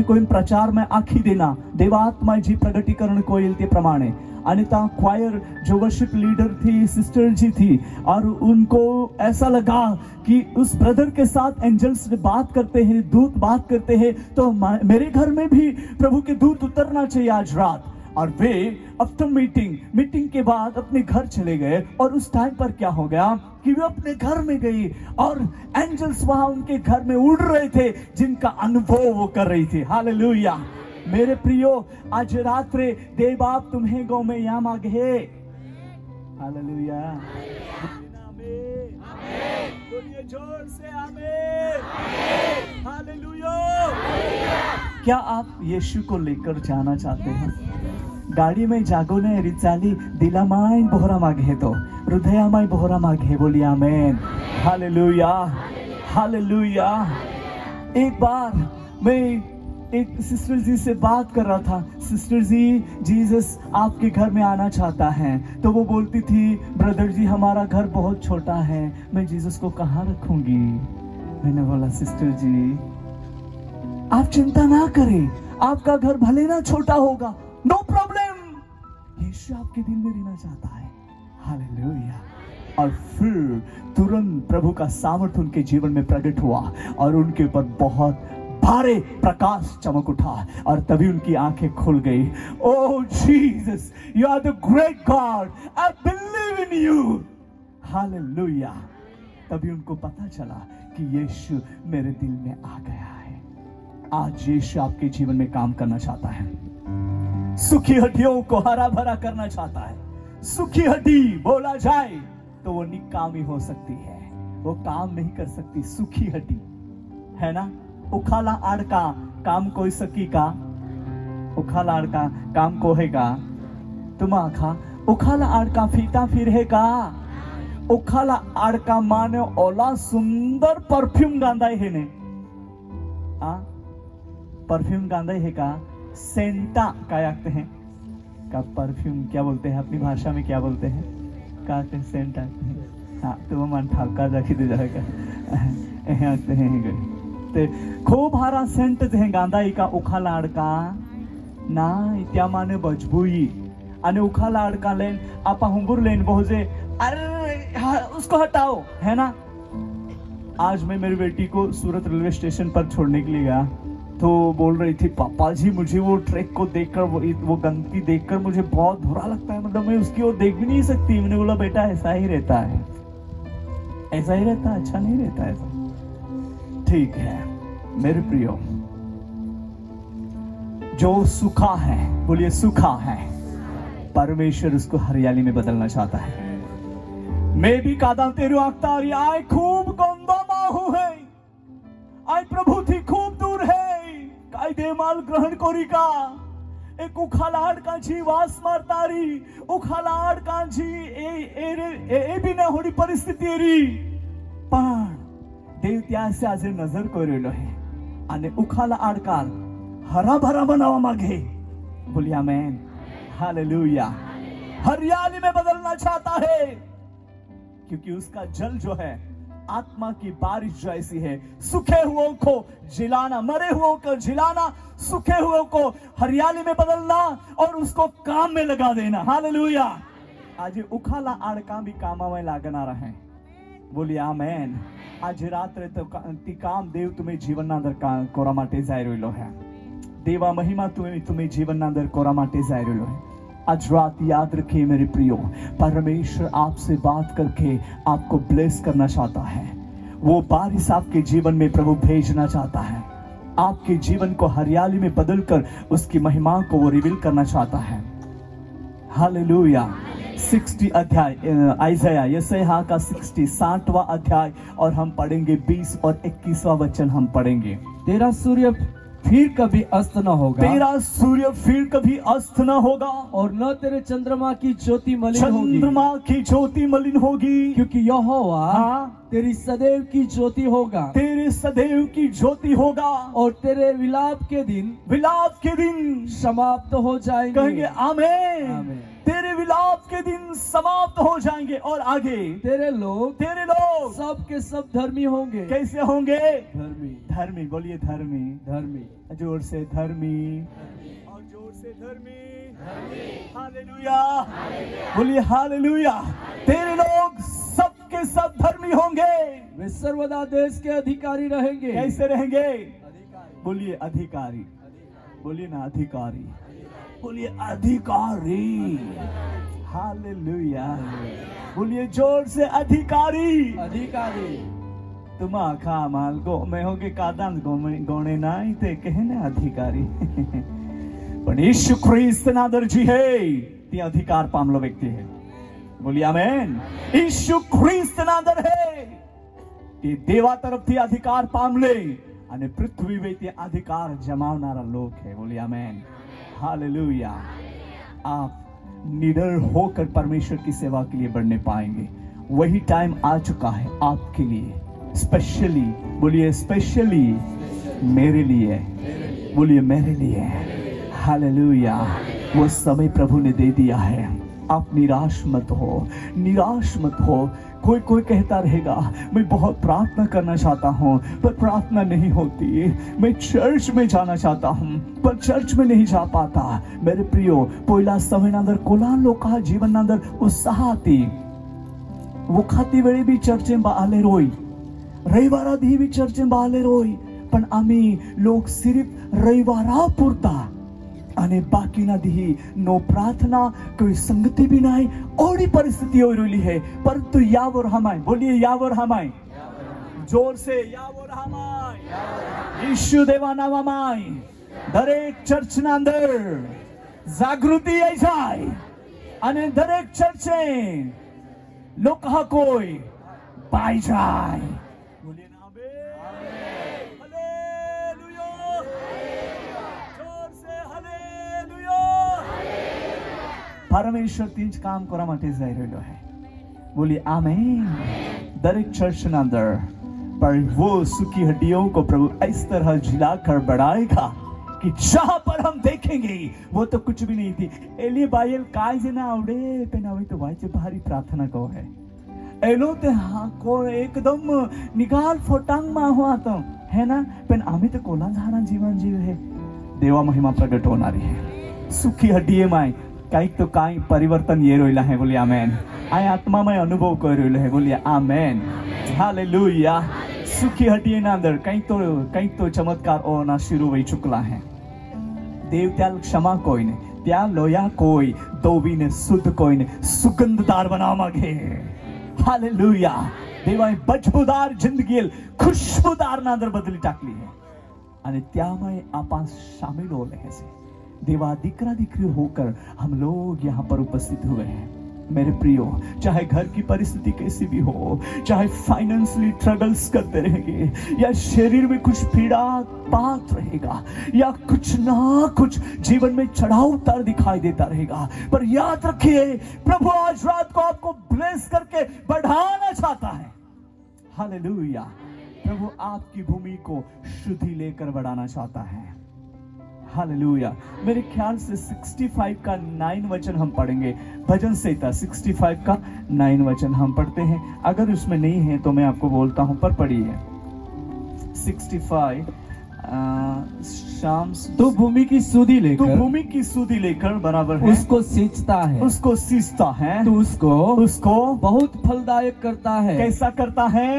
कोई प्रचार में आखी देना देवात्मा जी प्रगटीकरण को ते प्रमाणे. अनिता क्वायर जो वर्शिप लीडर थी सिस्टर जी थी, और उनको ऐसा लगा कि उस ब्रदर के साथ एंजल्स बात करते हैं, दूत बात करते हैं, तो मेरे घर में भी प्रभु के दूत उतरना चाहिए आज रात. और वे आफ्टर मीटिंग के बाद अपने घर चले गए. और उस टाइम पर क्या हो गया कि वे अपने घर में गई और एंजल्स वहां उनके घर में उड़ रहे थे जिनका अनुभव वो कर रही थी. हालेलुया. मेरे प्रियो, आज रात्रे देव बाप तुम्हें गौ में या मांगे। हालेलुया। बोलिए जोर से आमीन। हालेलुया। क्या आप यीशु को लेकर जाना चाहते हैं? गाड़ी में जागोने रिचाली दिलामाय बोहरा मागे तो हृदयामाय बोहरा मागे। बोलिए आमीन। Hallelujah, hallelujah. एक बार मैं एक सिस्टर जी से बात कर रहा था। सिस्टर जी, जीसस आपके घर में आना चाहता है। तो वो बोलती थी, ब्रदर जी हमारा घर बहुत छोटा है, मैं जीसस को कहाँ रखूंगी। मैंने बोला, सिस्टर जी आप चिंता ना करें, आपका घर भले ना छोटा होगा, नो प्रॉब्लम, यीशु आपके दिल में रहना चाहता है। हालेलुया। और फिर तुरंत प्रभु का सामर्थ्य उनके जीवन में प्रकट हुआ और उनके ऊपर बहुत भारे प्रकाश चमक उठा और तभी उनकी आंखें खुल गई। Oh Jesus, you are the great God, I believe in you. Hallelujah. तभी उनको पता चला कि यीशु मेरे दिल में आ गया है। आज यीशु आपके जीवन में काम करना चाहता है। सुखी हड्डियों को हरा भरा करना चाहता है। सुखी हड्डी बोला जाए तो वो निकामी हो सकती है, वो काम नहीं कर सकती। सुखी हड्डी है ना। उखाला आड़का काम कोई सकी का, उखाला आड़का काम कोहेगा। तुम आखा उखाला आड़का फीता फिरहेगा। उखाला आड़का माने ओला सुंदर परफ्यूम गांधाई है ने। परफ्यूम गांधाई है का, सेंटा क्या कहते हैं का, परफ्यूम क्या बोलते हैं अपनी भाषा में, क्या बोलते हैं का, सेंटा। हाँ तो मन ठाका जाके दे जाएगा ते खूब हारा सेंट ते गांधाई का उखाला अडका ना त्या माने बजबुई आणि उखाला अडका लेन आपा हुंगुर लेन बहुजे, अरे उसको हटाओ, है ना। आज मैं मेरी बेटी को सूरत रेलवे स्टेशन पर छोड़ने के लिए गया तो बोल रही थी, पापा जी मुझे वो ट्रक को देखकर, वो गंदगी देखकर मुझे बहुत बुरा लगता है, मतलब मैं उसकी ओर देख भी नहीं सकती। मैंने बोला बेटा ऐसा ही रहता है, ऐसा ही रहता है, अच्छा नहीं रहता ऐसा। ठीक है मेरे प्रियो, जो सूखा है, बोलिए सूखा है, परमेश्वर उसको हरियाली में बदलना चाहता है। मैं भी कादा तेरू आख्तारी आय खूब गंदा माहू है, आय प्रभु थी खूब दूर है, कायदे माल ग्रहण कोरी का एक उखालाड़ का जी वास मारतारी, उखालाड़ का जी ए भी ना होडी परिस्थिती री, पण देव त्यासे आज नजर करेलो है आणि उखाला आडकार हरा भरा बनावा मागे। बोलिए आमेन, हालेलुया। हरियाली में बदलना चाहता है क्योंकि उसका जल जो है आत्मा की बारिश जैसी है। सूखे हुओं को जिलाना, मरे हुओं को जिलाना, सूखे हुओं को हरियाली में बदलना और उसको काम में लगा देना। हालेलुया। आज उखाला आडका भी कामा में लागना रहे। बोलिए आमेन। आज रात्र तो ती काम देव तुम्हें जीवन नांदर कोरा माटे जाय रहेलो है। देवा महिमा तुम्हें जीवन नांदर कोरा माटे जाय रहेलो है। आज रात याद रखिए मेरे प्रियो, परमेश्वर आपसे बात करके आपको ब्लेस करना चाहता है। वो बारिश आपके जीवन में प्रभु भेजना चाहता है। आपके जीवन को हरियाली में बदलकर उसकी महिमा को वो रिवील करना चाहता है। हालेलुया। 60 अध्याय आइज़ाया यशायाह का 60वां अध्याय और हम पढ़ेंगे 20 और 21वां वचन हम पढ़ेंगे। तेरा सूर्य फिर कभी अस्त न होगा, तेरा सूर्य फिर कभी अस्त न होगा, और न तेरे चंद्रमा की ज्योति मलिन होगी, चंद्रमा की ज्योति मलिन होगी, क्योंकि यहोवा तेरी सदैव की ज्योति होगा, तेरे सदैव की ज्योति होगा, और तेरे विलाप के दिन समाप्त हो जाएंगे। कहेंगे आमेन। आमेन। तेरे विलाप के दिन समाप्त हो जाएंगे। और आगे तेरे लोग सब के सब धर्मी होंगे। कैसे होंगे? धर्मी। धर्मी। बोलिए धर्मी। धर्मी। जोर से धर्मी और जोर से धर्मी। हालेलुया। बोलिए हालेलुया। तेरे लोग सब के सब धर्मी होंगे। वे सर्वदा देश के अधिकारी रहेंगे। कैसे रहेंगे? बोलिए अधिकारी। बोलिए ना अधिकारी। बोलिए अधिकारी। हालेलुया। बोलिए जोर से अधिकारी। अधिकारी। तुम आखा माल गो में होगे कादान गोने ना ते कहने अधिकारी પણ ઈસુ ખ્રિસ્તના અંદર જે હે તે અધિકાર પામેલો વ્યક્તિ હે. બોલી આમેન. ઈસુ ખ્રિસ્તના અંદર હે તે દેવા તરફથી અધિકાર પામલે અને પૃથ્વી વે તે અધિકાર જમાવનારા લોક है. बोलिए आमेन. हालेलुया. आप निडर होकर परमेश्वर की सेवा के लिए बढ़ने पाएंगे. वही टाइम आ चुका है आपके लिए, स्पेशली. बोलिए स्पेशली मेरे लिए. बोलिए मेरे लिए. हालेलुया. वो समय प्रभु ने दे दिया है. आप निराश मत हो, निराश मत हो. कोई कहता रहेगा मैं बहुत प्रार्थना करना चाहता हूँ पर प्रार्थना नहीं होती. मैं चर्च में जाना चाहता हूँ पर चर्च में नहीं जा पाता. मेरे प्रियो, पहिला समय अंदर कोला लोक जीवन अंदर उत्साह आती. वो खाती वेळी बी चर्चें आले रोय, रविवारा दी बी चर्चें आले रोय. पण आम्ही लोक सिर्फ रविवारा पुरता અને બાકીના દી નો પ્રાર્થના, કોઈ સંગતિ भी नहीं. ओडी परिस्थिति हो रही है परंतु यावर हमाय. बोलिए यावर हमाय. जोर से यावर हमाय. ઈસુ દેવા નામમાં દરેક ચર્ચના અંદર જાગૃતિ આવી જાય અને દરેક ચર્ચે લોક કોઈ પાઈ જાય. બોલીએ ના परमेश्वर तीज काम करवा માટે જઈ રહ્યો है. बोलिए आमीन. दरेक चर्च के अंदर पर वो सूखी हड्डियों को प्रभु इस तरह झिलाकर बढ़ाएगा कि जहां पर हम देखेंगे वो तो कुछ भी नहीं थी. एलिए बायल काय जे ना आवडे पण હવે તો વાંચે ભારી પ્રાર્થના કહો है. એલો તે હા को एकदम निगाल फोटांग માં हुआ तो है ना. पण आम्ही तो कोला झाडा जीवन जीव है. देवा महिमा प्रगट होणारी है. सूखी हड्डीए माय कहीं तो कहीं परिवर्तन ये रोइला है. बोलिए आमेन. आय आत्मा में अनुभव कर रोइला है. बोलिए आमेन. हालेलुया. सुखी हड्डी ना अंदर कहीं तो चमत्कार होना शुरू हो चुकला है. देव त्याल क्षमा कोई ने, त्या लोया कोई, दोवी ने शुद्ध कोई ने सुगंधदार बना मागे. हालेलुया. देवाए बजबूदार जिंदगी खुशबूदार ना अंदर बदली टाकली है અને त्यामध्ये आपण शामिल हो रहे हैं. देवा दीकरा दीकरी होकर हम लोग यहाँ पर उपस्थित हुए हैं. मेरे प्रियो, चाहे घर की परिस्थिति कैसी भी हो, चाहे फाइनेंशियली स्ट्रगल्स करते रहेंगे या शरीर में कुछ पीड़ा बात रहेगा या कुछ ना कुछ जीवन में चढ़ाव उतार दिखाई देता रहेगा, पर याद रखिए प्रभु आज रात को आपको ब्लेस करके बढ़ाना चाहता है. हालेलुया. प्रभु आपकी भूमि को शुद्धि लेकर बढ़ाना चाहता है. हालेलुया. मेरे ख्याल से 65 का 9 वचन हम पढ़ेंगे. भजन संहिता 65 का 9 वचन हम पढ़ते हैं. अगर उसमें नहीं है तो मैं आपको बोलता हूं पर पढ़िए. 65 शाम. तू भूमि की सुधि लेकर, तू भूमि की सुधि लेकर बराबर है. उसको सींचता है, उसको सींचता है. तू उसको बहुत फलदायक करता है. कैसा करता है?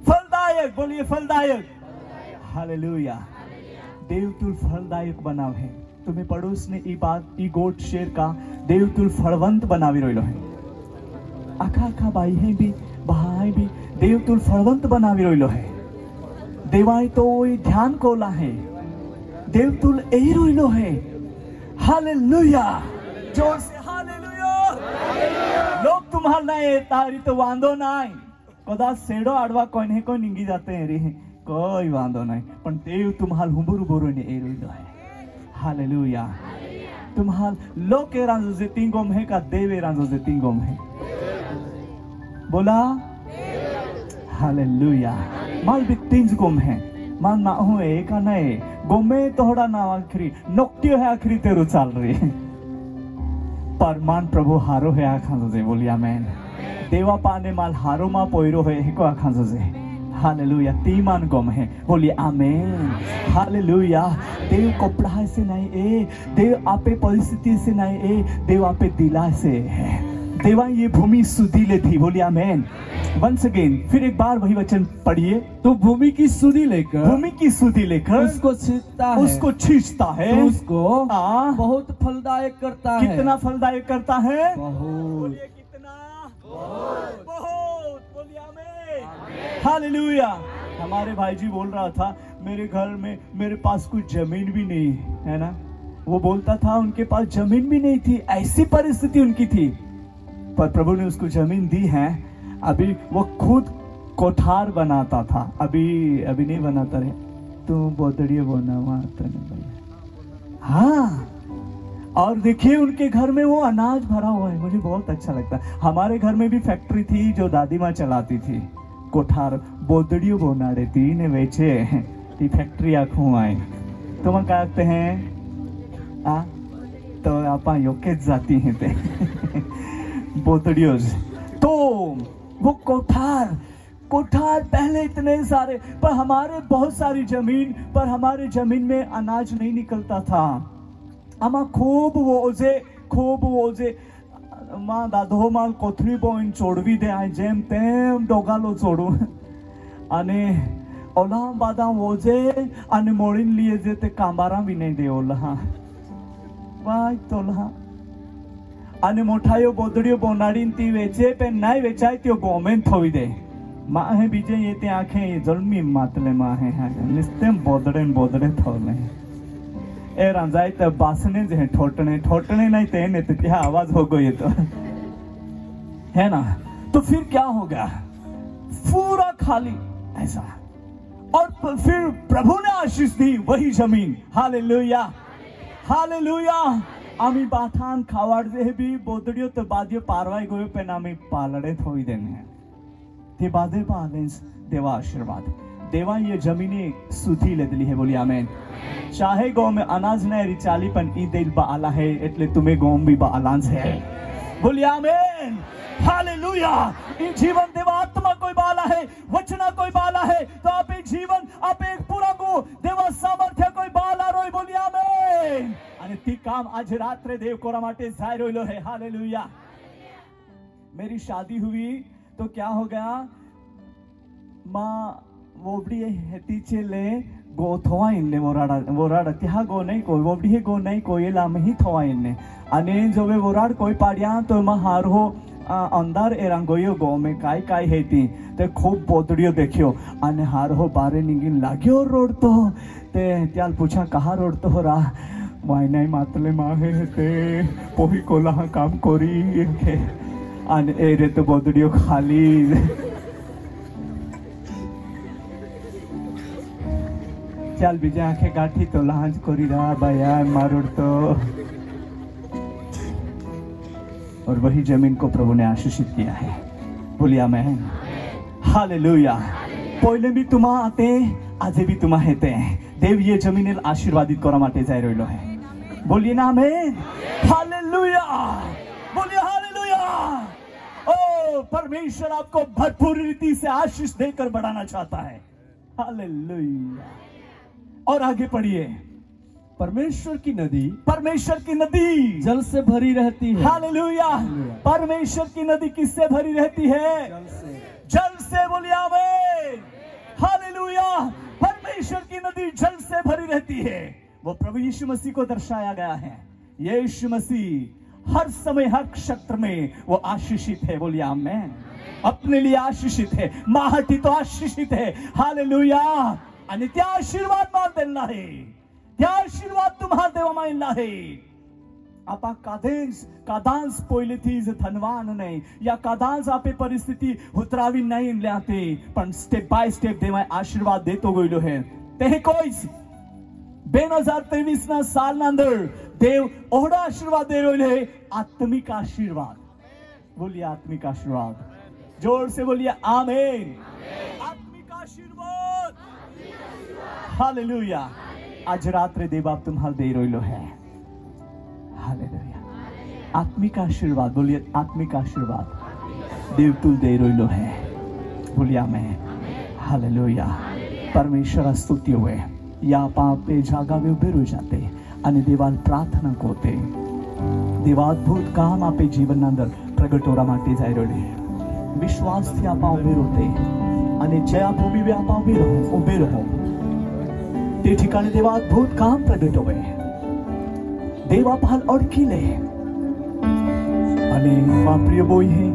फलदायक. बोलिए फलदायक. हालेलुया. देवतुल फलदायक बनाव है. तुम्हें पड़ोस ने ई बात ई गोट शेर का देवतुल फलवंत बनावी रोलो है. आखा बाई है भी भाई भी देवतुल फलवंत बनावी रोलो है. देवाई तो ध्यान कोला है. देवतुल यही रोलो है. हालेलुया. जोर से हालेलुया. लोग तुम्हारा नहीं तारी तो वांदो नहीं. कदा सेडो आडवा कोई नहीं कोई निंगी जाते हैं रे. कोई वांदो नहीं. पण देव तुम्हाल हुंबुरु बोरोने एरोइलो है. हालेलुया. तुम्हाल लोक एरांजो जे तिंगोम है का देव एरांजो जे तिंगोम है. बोला हालेलुया. माल भी तिंज गोम है. मान ना हो एक नहीं गोमे तोड़ा ना आखिरी नोक्टियो है आखिरी तेरू चाल रही है. पर मान प्रभु हारो है आखांजो जे. बोलिए आमेन. देवा पाने माल हारो मा पोइरो है को आखांजो जे. हालेलुया. तीमान गोम है. बोलिए आमेन. हालेलुया. देव कपड़ा से नहीं ए, देव आपे परिस्थिति से नहीं ए, देव आपे दिला से है. देवा ये भूमि सुधीले थी. बोलिए आमेन. वंस अगेन फिर एक बार वही वचन पढ़िए. तो भूमि की सुधि लेकर उसको छींचता है. तो उसको बहुत फलदायक करता है. कितना फलदायक करता है? बहुत. कितना? बहुत. बोलिए आमीन. हालेलुया. हमारे भाई जी बोल रहा था मेरे घर में मेरे पास कुछ जमीन भी नहीं है ना. वो बोलता था उनके पास जमीन भी नहीं थी, ऐसी परिस्थिति उनकी थी, पर प्रभु ने उसको जमीन दी है। अभी वो खुद कोठार बनाता था, अभी नहीं बनाता रहे। तू बोतड़ी बोना वहां तो नहीं। हाँ, और देखिए उनके घर में वो अनाज भरा हुआ है, मुझे बहुत अच्छा लगता है। हमारे घर में भी फैक्ट्री थी जो दादी माँ चलाती थी, कोठार बोतड़ियों बोना रहती ने वेचे ती फैक्ट्री आखू आए तो वहां कहते हैं तो आप योग्य जाती हैं ते बोतड़ियों। तो वो कोठार पहले इतने सारे, पर हमारे बहुत सारी जमीन, पर हमारे जमीन में अनाज नहीं निकलता था। आमा खूब वोजे मां दादो माल कोथरी बोइन चोड़वी दे आय जेम तेम डोगालो चोड़ू अने ओला बादा वोजे अने मोड़ीन लिए जे ते कांबारा भी नहीं दे ओला वाय तोला अने मोठायो बोदड़ियो बोनाडीन ती वेचे पे नाय वेचाय त्यो गोमेन थोई दे मां है बीजे ये ते आंखें जल्मी मातले मां है निस्तेम बोदड़े थोले ए रंजाई ते बासने जे ठोटने नहीं तेने तो क्या आवाज हो गई तो है ना। तो फिर क्या होगा, पूरा खाली ऐसा। और फिर प्रभु ने आशीष दी वही जमीन। Hallelujah hallelujah. आमी बाठान खावाड़ जे भी बोदड़ियो तो बादियो पारवाई गोयो पे नामी पालड़े थोई देने ते बादे पालेंस देवा आशीर्वाद देवा ये जमीने सुधी ले दिली है। बोलिए आमेन। चाहे गांव में अनाज नहीं रिचाली पन ई दिल बाला है એટલે तुम्हें गांव भी बालांस है। बोलिए आमेन हालेलुया। ई जीवन देवा आत्मा कोई बाला है, वचना कोई बाला है, तो आप एक जीवन आप एक पूरा गो देवा सामर्थ्य कोई बाला रोय। बोलिए आमेन। અને ती काम आज रात्रे देव कोरा माटे जाय रोयलो है। हालेलुया। मेरी शादी हुई तो क्या हो गया, माँ वोबड़ी हेती चले गो थोआ इनने वोराड त्या गो नहीं कोई वोबड़ी है गो नहीं कोई लाम ही थोआ इनने अने जो वे वोराड कोई पाड़िया तो माँ हार हो अंदर एरंगोयो गो में काय हेती ते खूब बोतड़ियो देखियो अने हार हो बारे निगिन लाग्यो रोड तो ते त्याल पूछा कहाँ रोड तो हो रहा वाई नहीं मातले माहे ते पोही कोला काम कोरी के अने एरे तो बोतड़ियो खाली चाल बीजे आंखें गाठी तो लांज कोरी रहा बयान मारोड़ तो। और वही जमीन को प्रभु ने आशीषित किया है। बोलिए आमेन हालेलुया। पहले भी तुम आते आजे भी तुम हेते देव ये जमीन आशीर्वादित करा माटे जाय रहिलो है। बोलिए ना आमेन हालेलुया। बोलिए हालेलुया। ओ परमेश्वर आपको भरपूर रीति से आशीष देकर बढ़ाना चाहता है। हालेलुया। और आगे पढ़िए। परमेश्वर की नदी जल से भरी रहती है। हालेलुया। परमेश्वर की नदी किससे भरी रहती है? जल से। बोलिए आमीन हालेलुया। परमेश्वर की नदी जल से भरी रहती है। वो प्रभु यीशु मसीह को दर्शाया गया है। यीशु मसीह हर समय हर क्षेत्र में वो आशीषित है। बोलिए आमीन। अपने लिए आशीषित है, माहटी तो आशीषित है। हालेलुया। आणि त्या आशीर्वाद माल देना है, त्या आशीर्वाद तुम्हारा देवा मायना है। आपा कादांस पहिले थी धनवान नहीं या कादांस आपे परिस्थिति उतरावी नहीं लाते पण स्टेप बाय स्टेप देवा आशीर्वाद देतो गयो है। ते कोई 2023 ना साल ना अंदर देव ओहड़ा आशीर्वाद दे रहे है, आत्मिक आशीर्वाद। बोलिए आत्मिक आशीर्वाद। जोर से बोलिए आमीन। आत्मिक आशीर्वाद। हालेलुया। आज रात्रे देव आप तुम्हारा दे रहिलो है। हालेलुया। आत्मिक आशीर्वाद। बोलिए आत्मिक आशीर्वाद देव तुल दे रहिलो है। बोलिए आमीन हालेलुया। परमेश्वर स्तुति होवे या पापे जागा वे उभे रही जाते आणि देवाल प्रार्थना कोते देवाद्भुत काम आपे जीवन अंदर प्रगट होरा माटे जाय रहे। विश्वास थी आपा उभे रोते आणि जया भूमि वे आपा उभे रहो ते ठिकाणी देवाद्भुत काम प्रगट होवे। देवा पाल ओळखीले आणि मा प्रिय बोई है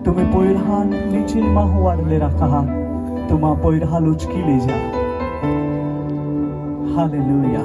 तुम्हें पोयरहा नीचे माहू वाढले रखा तुम्हा पोयरहा लुचकी ले जा। हालेलुया।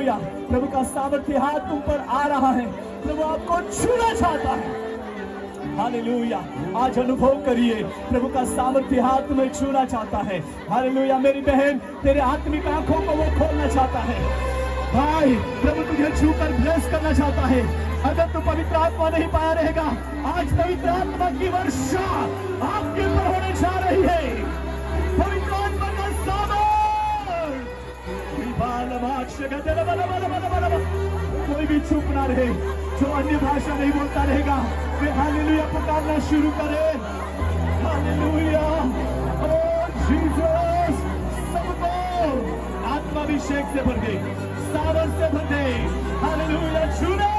हालेलुया। प्रभु का सामर्थ्य हाथ तुम पर आ रहा है, प्रभु आपको छूना चाहता है। हालेलुया। आज अनुभव करिए, प्रभु का सामर्थ्य हाथ तुम्हें छूना चाहता है। हालेलुया। मेरी बहन, तेरे आत्मिक आंखों को वो खोलना चाहता है। भाई, प्रभु तुझे छूकर ब्लेस करना चाहता है। अगर तू पवित्र आत्मा नहीं पाया रहेगा, आज पवित्र आत्मा की वर्षा आपके ऊपर होने जा रही है। पवित्र आत्मा का कोई भी चुप ना रहे, जो अन्य भाषा नहीं बोलता रहेगा वे हालेलुया पुकारना शुरू करे। हालेलुया। ओ जीसस, सबको आत्माभिषेक से भर दे, सावन से भर दे। हालेलुया। छूने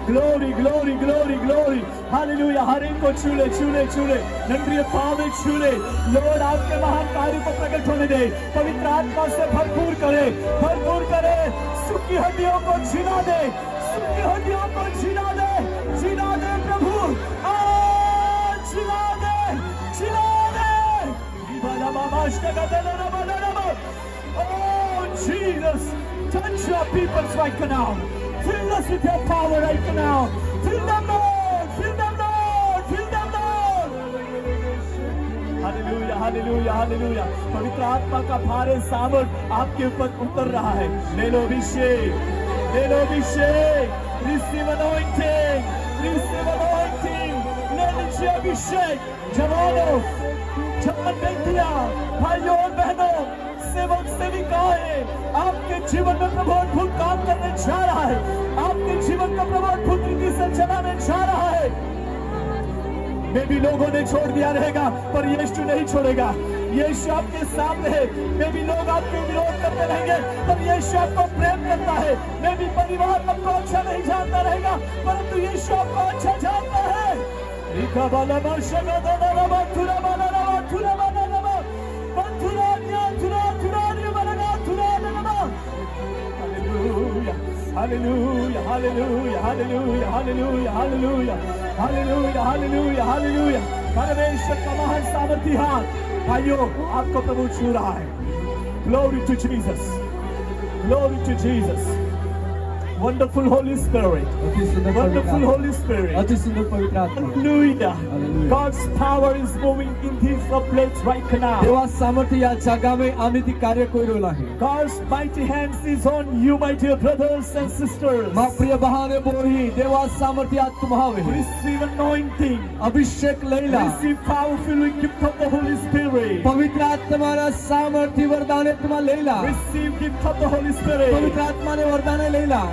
glory glory glory glory. Hallelujah. हर एक को छूले छूले छूले, नंद्रिय पावे छूले। लॉर्ड आपके महान कार्य को प्रकट होने दे, पवित्र आत्मा से भरपूर करे, भरपूर करे। सूखी हड्डियों को छीना दे, सूखी हड्डियों को छीना दे, छीना दे प्रभु, छीना दे, छीना दे। Oh Jesus, touch your people right now. Fill us with your power right now. Fill them, Lord. Fill them, Lord. Fill them, Lord. Hallelujah, hallelujah, hallelujah. पवित्र आत्मा का भारे सामर्थ आपके ऊपर उतर रहा है। ले लो अभिषेक, ले लो अभिषेक। Receive anointing, receive anointing. ले लीजिए अभिषेक। जवानों, जवान बेटियां, भाइयों और बहनों, सेवक सेविकाएं, आपके जीवन में प्रभु अद्भुत काम करने जा रहा है। आपके जीवन का प्रभु अद्भुत रीति से चलाने जा रहा है। मे भी लोगों ने छोड़ दिया रहेगा, पर यीशु नहीं छोड़ेगा। यीशु आपके सामने है। मे भी लोग आपके विरोध करते रहेंगे, पर यीशु आपको प्रेम करता है। मे भी परिवार आपको अच्छा नहीं जानता रहेगा, परंतु यीशु आपको अच्छा जानता है। Hallelujah, hallelujah, hallelujah, hallelujah, hallelujah, hallelujah, hallelujah, hallelujah. परमेश्वर का महान सामर्थी हाथ भाइयों आपको प्रभु छू रहा है। Glory to Jesus, glory to Jesus. Wonderful Holy Spirit, wonderful Holy Spirit. अति सुंदर पवित्र आत्मा। Hallelujah. God's power is moving in this place right now. देवा सामर्थ्य या जागा में आम्ही ती कार्य कोइरोला है। God's mighty hands is on you, my dear brothers and sisters. मा प्रिय बहाने बोही देवा सामर्थ्य आत्मा हवे। Receive anointing, Abhishek Laila. receive powerful gift of the Holy Spirit. पवित्र आत्मा रा सामर्थ्य वरदान तुमा Laila. Receive gift of the Holy Spirit. पवित्र आत्मा ने वरदान Laila.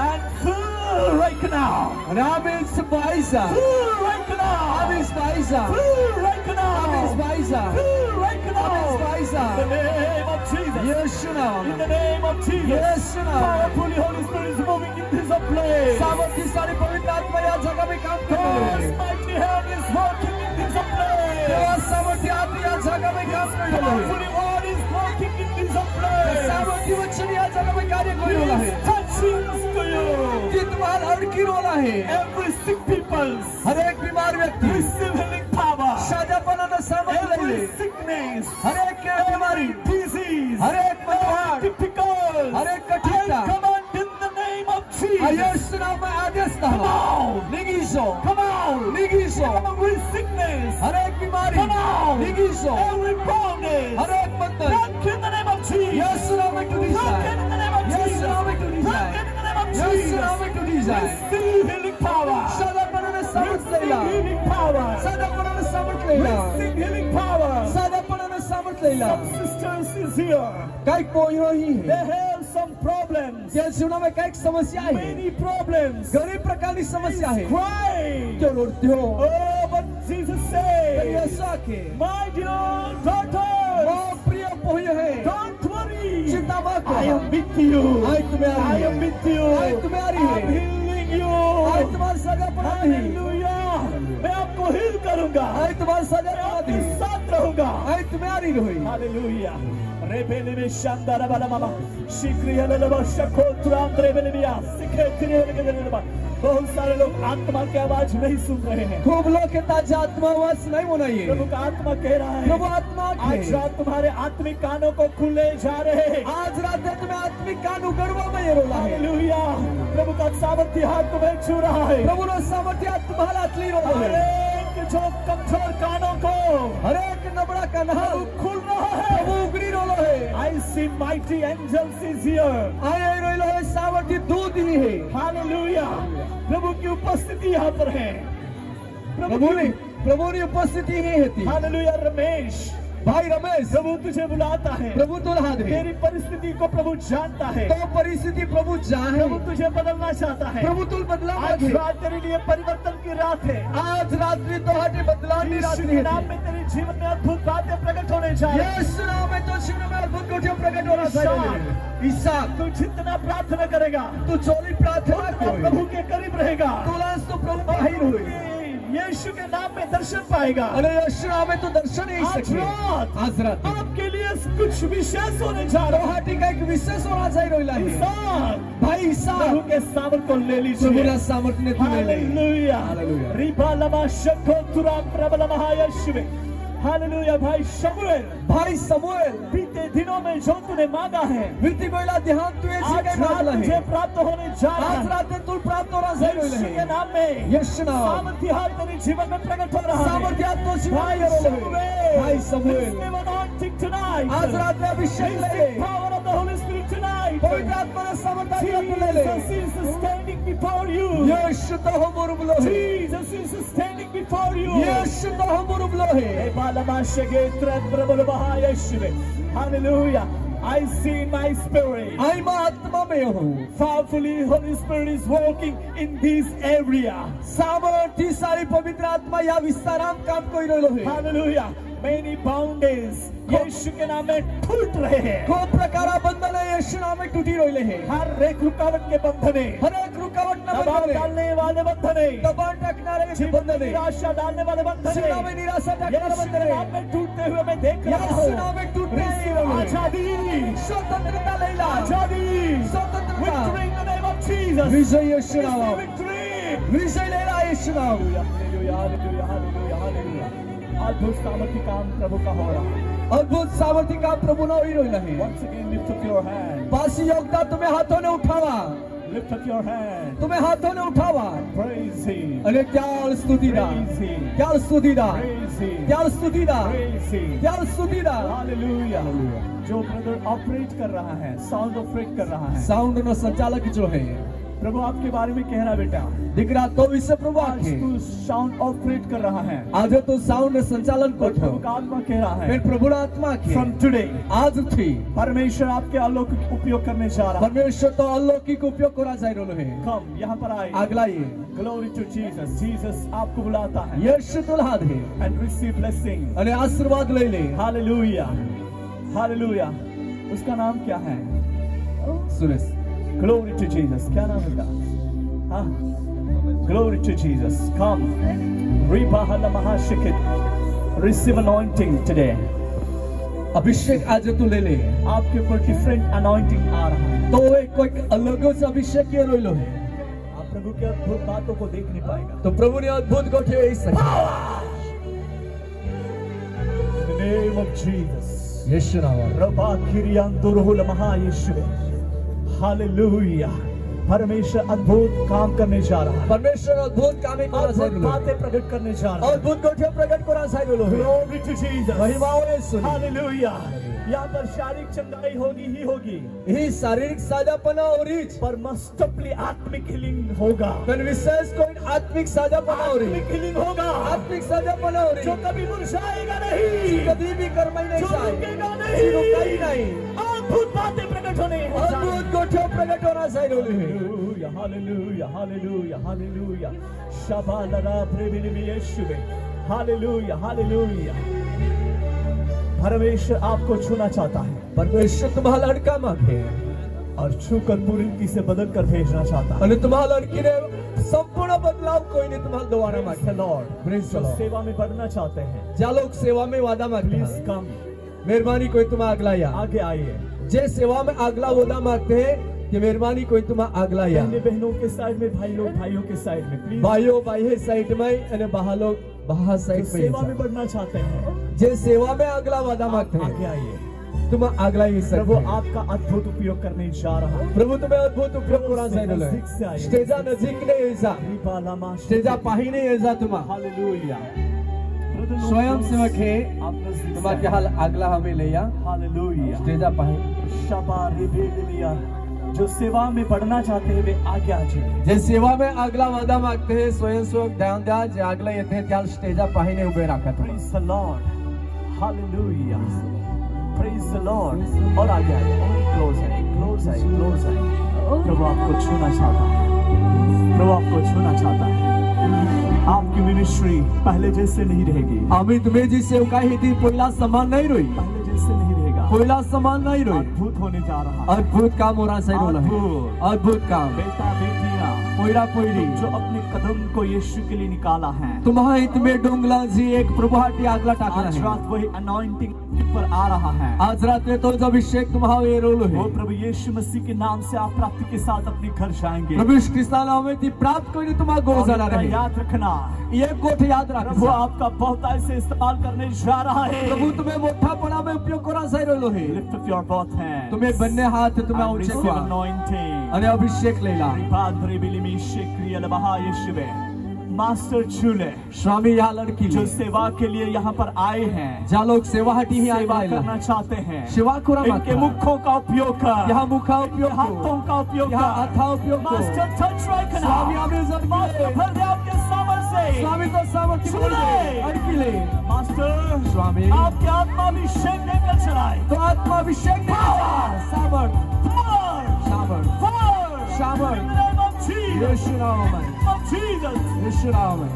And fill right now. Rabin Spicer. Fill right now. Rabin Spicer. Fill right now. Rabin Spicer. Fill right now. Rabin Spicer. In the name of Jesus. Yeshu नाम। In the name of Jesus. Yeshu नाम। Powerfully Holy Spirit is moving in this place. सामर्थ्य सारी पवित्र आत्मा या जगह में काम कर रही है। God's mighty hand is working in this place. देवा सामर्थ्य आत्मा या जगह में काम कर रही है। Powerfully God is working in this place. सामर्थ्य वचन या समय कार्य He गरिरहला is है touching to you. कि तुम्हारा अड्किरहला है Every sick people, हर एक बीमार व्यक्ति receive healing power. साझापन सामर्थ्य ले Every sickness, हर एक बीमारी disease, हर एक बीमार difficult, हर एक I कठिनता command in the name of Jesus. यीशु नाम में आदेश Come हो out, निगिसो come out, निगिसो every sickness, हर एक बीमारी come out, निगिसो every bondage, हर एक बंधन break in the name of Jesus. यीशु नाम में टूटी Break जाए in the name of Yeshu Jesus. नाम में टूटी Break जाए in the name of यीशु नाम Jesus. में टूटी जाए Receive healing power. साझापन सामर्थ्य Receive लेला healing power. साझापन सामर्थ्य लेला Receive healing power. साझापन सामर्थ्य लेला Some sisters is here. कई कोई ही They है have some problems. यीशु नाम में कई समस्या है Many problems. गरीब प्रकार की समस्या है Crying. क्यों रोते हो Oh, but Jesus said, यीशु आके my dear daughter, वो प्रिय पोही है don't worry. चिंता मत I करो am with you. आज तुम्हें आ I रही am है with you. आज तुम्हें आ रही I'm है healing you. आज तुम्हारा सजा पड़ा नहीं Hallelujah. मैं आपको heal करूंगा. आज तुम्हारा सजा मैं पड़ा आपके नहीं साथ रहूंगा. आज तुम्हें आ रही रही Hallelujah. Rebele me shandara bala mama. Shikriya le leba shakotra rebele biya. Sikhetri rebele leba. बहुत सारे लोग आत्मा की आवाज नहीं सुन रहे हैं. खूब लोग के ताजा आत्मा आवाज नहीं होना ये प्रभु का आत्मा कह रहा है. प्रभु आत्मा आज रात तुम्हारे आत्मिक कानों को खुले जा रहे हैं. आज रात तुम्हें आत्मिक कान उगड़वा में ये रोला है हालेलुया. प्रभु का सामर्थ्य हाथ तुम्हें छू रहा है. प्रभु ने सामर्थ्य तुम्हारा असली रोला हर है एक जो कमजोर कानों को हर एक नबड़ा कान प्रभु खुल रहा है. प्रभु उगड़ी रोला है I see mighty angels is here. आए रोला है सामर्थ्य दूध ही है हालेलुया. प्रभु की उपस्थिति यहाँ पर है. प्रभु ने उपस्थिति ही है थी हालेलुया. रमेश, भाई रमेश प्रभु तुझे बुलाता है. प्रभु दुल्हा दे तेरी परिस्थिति को प्रभु जानता है. तो परिस्थिति प्रभु चाहे प्रभु तुझे बदलना चाहता है. प्रभु तुल बदलाव आज मांगे रात तेरे लिए परिवर्तन की रात है. आज रात्रि तो हटे बदलाव की यीशु रात्रि के है नाम में तेरे जीवन में अद्भुत बातें प्रकट होने जा रही हैं. यीशु नाम में तो जीवन में अद्भुत कुछ प्रकट हो रहा है ईसा तू जितना प्रार्थना करेगा तू चोरी प्रार्थना उतना प्रभु के करीब रहेगा. तुलास तो प्रभु बाहिर हुई यीशु के नाम में दर्शन पाएगा. अरे यीशु नाम में तो दर्शन ही आज सके रात आज रात आपके लिए कुछ विशेष होने जा तो रहा है. हाटी का एक विशेष होना चाहिए रोइला है इंसान भाई ईसा प्रभु के सामर्थ को ले प्रभु लीजिए. ना सामर्थ्य ने तुम्हें ले हालेलुया. हालेलुया. रिबा लमा शको तुरा प्रबल महायशुवे. हालेलुया. भाई शमूएल, भाई समूएल बीते दिनों में जो तूने मांगा है वृत्ति गोइला ध्यान तू एक आज जगह रात मांगला तुझे है प्राप्त होने जा रहा आज है. रात तू प्राप्त होना चाहिए यीशु के रोइला है नाम में यीशु नाम सामर्थ्य हाथ तेरे जीवन में प्रकट हो रहा है. सामर्थ्य तो जीवन भाई में रोइला है शमूएल, भाई समूएल receive anointing tonight. आज रात में अभिषेक ले Receive power of the Holy Spirit tonight. पवित्र आत्मा ने सामर्थ्य ले ले Jesus is standing before you. यीशु तो हम मुरुबलो है Jesus is standing before you. यीशु तो हम मुरुबलो है Hallelujah. I see in my spirit. आई मैं आत्मा में हूँ Powerfully, Holy Spirit is working in this area. सामर्थ्य सारी पवित्र आत्मा या विस्ताराम काम कोई रोलो है Hallelujah. Many boundaries यीशु के नाम में टूट रहे हैं. को प्रकारा बंधन है यीशु नाम में टूटी रोले है हर एक रुकावट के बंधने, हर एक रुकावट न दबाव बंधन डालने वाले बंधने, दबाव टकराने के जीवन में बंधन है निराशा डालने वाले बंधने, यीशु में निराशा टकराने यीशु बंधन के है नाम में टूटते हुए मैं देख रहा यीशु हूँ. नाम में टूटते Receive हुए आजादी, स्वतंत्रता लेला आजादी, स्वतंत्रता victory in the name of Jesus. विजय यीशु नाम Receive victory. विजय लेला यीशु नाम Hallelujah, hallelujah, hallelujah, hallelujah. अद्भुत सामर्थ्य काम प्रभु का हो रहा है. अद्भुत सामर्थ्य का प्रभु ना ही रोइला है Once again lift up your hand. Pasi योगता तुम्हें हाथों ने उठावा Lift up your hand. तुम्हें हाथों ने उठावा Praise Him. अरे क्या स्तुति दा Praise Him. क्या स्तुति दा Praise Him. क्या स्तुति दा Praise Him. क्या स्तुति दा Hallelujah. जो ब्रदर ऑपरेट कर रहा है, साउंड ऑपरेट कर रहा है, साउंड नो संचालक जो है प्रभु आपके बारे में कह रहा बेटा. दिख रहा तो इससे प्रभु आज आके तू साउंड ऑपरेट कर रहा है. आज तो साउंड संचालन को प्रभु का आत्मा कह रहा फिर है. प्रभु आत्मा के From today, आज थी परमेश्वर आपके अलौकिक उपयोग करने जा रहा है. परमेश्वर तो अलौकिक उपयोग करा जाए रोलो है Come, यहाँ पर आए. अगला ये Glory to Jesus. Jesus आपको बुलाता है. यीशु दुल्हा दे And receive blessing. अरे आशीर्वाद ले ले Hallelujah. Hallelujah. उसका नाम क्या है? Suresh Glory to Jesus. क्या नाम है उसका? हाँ? Glory to Jesus. Come. Riba hala mahashikit. Receive anointing today. अभिषेक आज तू ले ले आपके ऊपर डिफरेंट अनॉइंटिंग आ रहा है, तो एक कोई अलग से अभिषेक के रोइलो है आप प्रभु के अद्भुत बातों को देख नहीं पाएगा। तो प्रभु ने अद्भुत गोठे इस In the name of Jesus. यीशु नाम Rabba Kiriyanduruhul Maha Yeshua. Hallelujah. परमेश्वर अद्भुत काम करने जा रहा है, परमेश्वर अद्भुत काम करा अद्भुत साइलो बातें प्रकट करने जा रहा है। अद्भुत गोठे प्रकट करा साइलो Glory to Jesus. महिमा हो यीशु Hallelujah. यहाँ पर शारीरिक चंगाई होगी ही होगी, ही शारीरिक साझापना हो रही पर मस्ट ऑफली आत्मिक हीलिंग होगा। पर विशेष कोई आत्मिक साझापना हो रही आत्मिक हीलिंग होगा, आत्मिक साझापना हो जो रही कभी मुरझाएगा नहीं, कभी भी कर्म नहीं जो जाए रुकेगा रुकाई नहीं, नहीं अद्भुत बातें प्रकट होने अद्भुत गोठे प्रकट होना silo Hallelujah, hallelujah, hallelujah, hallelujah. Shabalala prebilimi Yeshua. Hallelujah, hallelujah. परमेश्वर आपको छूना चाहता है परमेश्वर तुम्हारा लड़का मांगे और छूकर पूरी रीति से बदल कर भेजना चाहता है। और तुम्हारा लड़की ने संपूर्ण बदलाव कोई नहीं तुम्हारा दोबारा Praise the मांगे Lord. Praise the जो Lord. सेवा में बढ़ना चाहते हैं, जा लोग सेवा में वादा मांगते प्लीज हैं कम, मेहरबानी कोई तुम अगला या आगे आइए। जे सेवा में अगला वादा मांगते हैं कि मेहरबानी कोई तुम अगला या बहने बहनों के साइड में, भाई लोग भाइयों के साइड में, प्लीज भाइयों भाई साइड में और बहा लोग बहा जो साइड सेवा में में बढ़ना चाहते हैं, जे सेवा में अगला वादा मांगते आगे हैं आइए। तुम अगला ही प्रभु सकते आपका अद्भुत उपयोग करने जा रहा है। प्रभु तुम्हें अद्भुत उपयोग करा नजदीक से आइए। स्टेजा नजीक नहीं ऐसा रिबालामा स्टेजा पाही नहीं ऐसा तुम्हारा हालेलुया। स्वयं सेवक है आप नजदीक से तुम्हारे हाल अगला हमें ले या हालेलुया। स्टेजा पाही शबा रिबेलिया, जो सेवा में बढ़ना चाहते हैं वे आगे आ जाइए। जे सेवा में अगला वादा मांगते हैं स्वयं सेवक ध्यान द्या जे अगला येते हैं त्याल स्टेजा पाही नहीं उभे राखा तुम्ही praise the Lord, hallelujah, praise the Lord. और आगे आइए, और क्लोज आइए, क्लोज आइए, क्लोज आइए। प्रभु आपको छूना चाहता है, प्रभु आपको छूना चाहता है। आपकी मिनिस्ट्री पहले जैसे नहीं रहेगी, आम्ही तुम्हें जी सेवकाई थी पहिला समान नहीं रोई पहले जैसे नहीं रहेगा, पहिला समान नहीं रोई अद्भुत होने जा रहा है। अद्भुत काम हो रहा है अद्भुत। अद्भुत काम बेटा बेटियां पहिला पहिली जो अपने कदम को यीशु के लिए निकाला है, तुम्हारा हित में डोंगला जी एक प्रभुहाटी आगला टाकला आज है रात वही अनॉइंटिंग पर आ रहा है। आज रात में तो जब अभिषेक तुम्हारा ये रोल वो है प्रभु यीशु मसीह के नाम से आप प्राप्ति के साथ अपने घर जाएंगे। प्रभु कृष्ण नाम में थी प्राप्त कोई तुम्हारा गोल और जाना इतना रहे याद रखना, ये गोठ याद प्रभु रखो आपका बहुतायत से इस्तेमाल करने जा रहा है। प्रभु तुम्हें मोठा पड़ा में उपयोग करा सही रोलो है Lift up your both hands तुम्हें बन्ने हाथ तुम्हें and ऊंचे receive हुआ anointing. अने अभिषेक लेला Padre Bilimi Shekri Alabaha Yeshua. Master चूले स्वामी यहाँ लड़की जो ले सेवा के लिए यहाँ पर आए हैं, जहाँ लोग सेवा हटी ही आए सेवा वाला करना चाहते हैं, सेवा करा इनके मुखों का उपयोग कर, यहाँ मुखा उपयोग हाथों का उपयोग यहाँ कर। हाथा उपयोग मास्टर टच राइट स्वामी नाउ, हमें जब मास्टर भर दे आपके सामर्थ्य से। स्वामी तो सामर्थ्य चूले। लड़की ले मास्टर स्वामी आपके आत्मा अभिषेक लेकर चलाए। तो आत्मा अभिषेक सामर्थ सामर्थ सामर्थ यीशु नाम में यीशु नाम में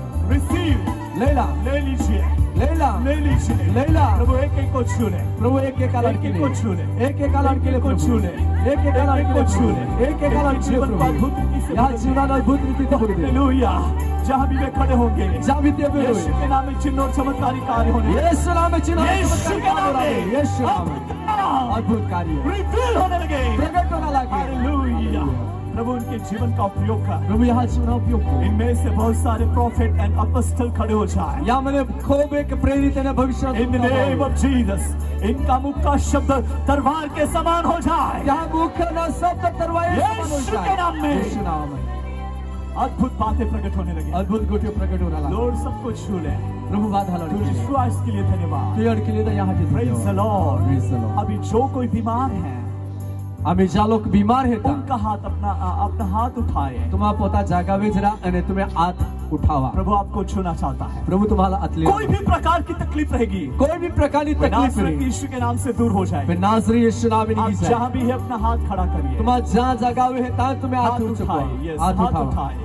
लेला ले लीजिए, लेला ले लीजिए। लेला प्रभु एक एक को छू ले, प्रभु एक एक लड़की एक-एक को छू ले, एक एक लड़की ले को छू ले, एक एक लड़की को छू ले, एक एक लड़की जीवन को अद्भुत रीति से यहाँ जीवन अद्भुत रीति से बदल दे हालेलुया। जहाँ भी वे खड़े होंगे, जहाँ भी ते भी यीशु के नाम में चिन्ह और चमत्कारी कार्य होने, यीशु नाम में चिन्ह यीशु के नाम में, यीशु नाम में अद्भुत कार्य रिवील होने लगे। प्रकट होने लगे हालेलुया। प्रभु उनके जीवन का उपयोग कर, प्रभु यहाँ जीवन उपयोग करो इनमें से बहुत सारे प्रॉफिट एंड अपॉस्टल खड़े हो जाए। यहाँ मैंने खूब एक प्रेरित ने भविष्य In the name of Jesus, इनका मुख का शब्द तलवार के समान हो जाए। यहाँ मुख्य न शब्द तरवाए यीशु के नाम में। यीशु नाम में अद्भुत बातें प्रकट होने लगी। अद्भुत गोटे प्रकट होने लगा लॉर्ड सबको छू ले। प्रभु बात हलो तुझे विश्वास के लिए धन्यवाद। क्लियर के लिए तो यहाँ के Praise the Lord। Praise the Lord। अभी जो कोई बीमार है, अभी जा लोग बीमार है उनका हाथ अपना हाथ उठाए। तुम्हारा पोता जागावे जरा अने तुम्हें हाथ उठावा प्रभु आपको छूना चाहता है। प्रभु तुम्हारा अतले कोई भी प्रकार की तकलीफ रहेगी, कोई भी प्रकार की तकलीफ नासरत नहीं यीशु के नाम से दूर हो जाए। नासरी यीशु नाम में आप नहीं जहाँ भी है अपना हाथ खड़ा करिए, तुम्हारा जहाँ जगावे है ताकि तुम्हें हाथ हाथ उठाओ उठाए। Yes, हाथ हाथ उठाओ उठाए।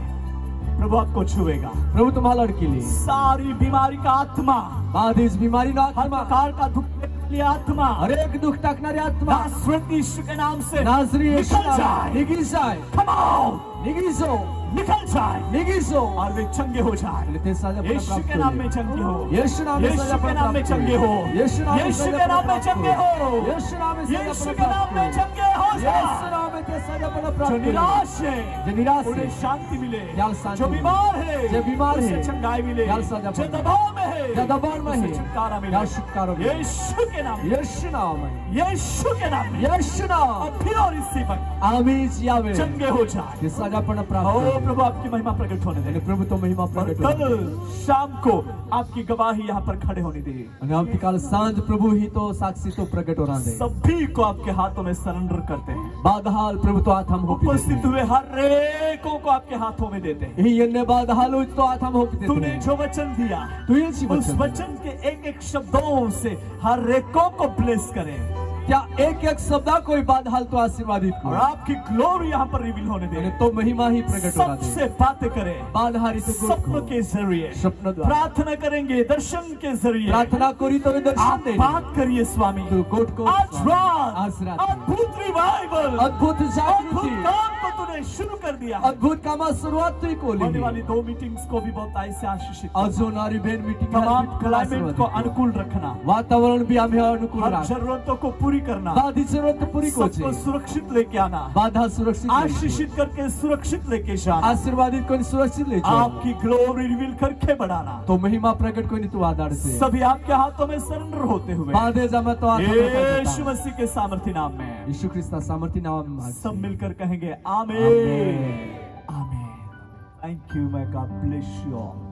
प्रभु आपको छुएगा। प्रभु तुम्हारा लड़की लिए सारी बीमारी का आत्मा, बाद इस बीमारी ना हर प्रकार का दुख वाली आत्मा, हर एक दुख तकनारी आत्मा नासरत यीशु के नाम से नासरी यीशु निकल जाए। निगिसाय Come on, निगिसो निकल जाए निगिसो और वे चंगे हो जाए। ते सजा पण यीशु के नाम में चंगे हो, यीशु नाम में यीशु सजा के पण नाम में चंगे हो, यीशु नाम में यीशु सजा के नाम में पण चंगे हो, यीशु नाम में सजा यीशु पण के नाम में चंगे हो यीशु जाए। नाम में ते सजा पण जो प्राप्त निराश है जो निराश है, उन्हें शांति मिले, याल शांति जो मिले। बीमार है जो बीमार उसे है, चंगाई मिले, याल सजा जो पाए। दबाव में है जो दबाव में उसे है, छुटकारा मिले, याल छुटकारा मिले। यीशु के नाम में, यीशु नाम में, यीशु के नाम में, यीशु नाम और फिर और इसी वक्त आमीन यावे चंगे हो जाए। ते सजा पण ओ प्राप्त प्रभु आपकी महिमा प्रकट होने दे, प्रभु तो महिमा और प्रकट कल शाम को आपकी गवाही यहाँ पर खड़े होने दे। અને આવતીકાલ સાંજ પ્રભુ ही तो साक्षी तो प्रकट हो रहा है। सभी को आपके हाथों में सरेंडर करते हैं। बादहाल प्रभु तो आथम हो उपस्थित हुए हर एक को आपके हाथों में देते हैं। ही यन्ने बादहाल तो आथम हो तूने जो वचन दिया तू ये सी उस वचन के एक एक शब्दों से हर एक को ब्लेस करे, क्या एक एक शब्द कोई बादहाल तो आशीर्वादित और करो आपकी ग्लोरी यहाँ पर रिवील होने दे। અને तो महिमा ही प्रकट हो रहा है। सबसे बातें करें बादहारी तो स्वप्न के जरिए, स्वप्न द्वारा प्रार्थना करेंगे दर्शन के जरिए, प्रार्थना करी तो दर्शन आप दे बात करिए स्वामी। तो कोट को आज रात आज रात अद्भुत रिवाइवल, अद्भुत अद्भुत जागृति काम को तूने शुरू कर दिया। अद्भुत काम शुरुआत तो को होने ली वाली 2 मीटिंग्स को भी बहुत ऐसे आशीषित और जो नारी बहन मीटिंग तमाम क्लाइमेट को अनुकूल रखना, वातावरण भी हमें अनुकूल हर रख जरूरतों को पूरी करना, बाधी जरूरत पूरी को सबको सुरक्षित लेके आना, बाधा सुरक्षित आशीषित करके सुरक्षित लेके जाना, आशीर्वादित को सुरक्षित ले आपकी ग्लोरी रिवील करके बढ़ाना। तो महिमा प्रकट को नहीं तू आधार से सभी आपके हाथों में सरेंडर होते हुए बाधे जमा तो यीशु मसीह के सामर्थ्य नाम में यीशु ख्रिस्त सामर्थ्य नाम में मांगते सब हैं। मिलकर कहेंगे आमेन, आमेन। आमेन। थैंक यू, मैं गॉड ब्लेस यू ऑल।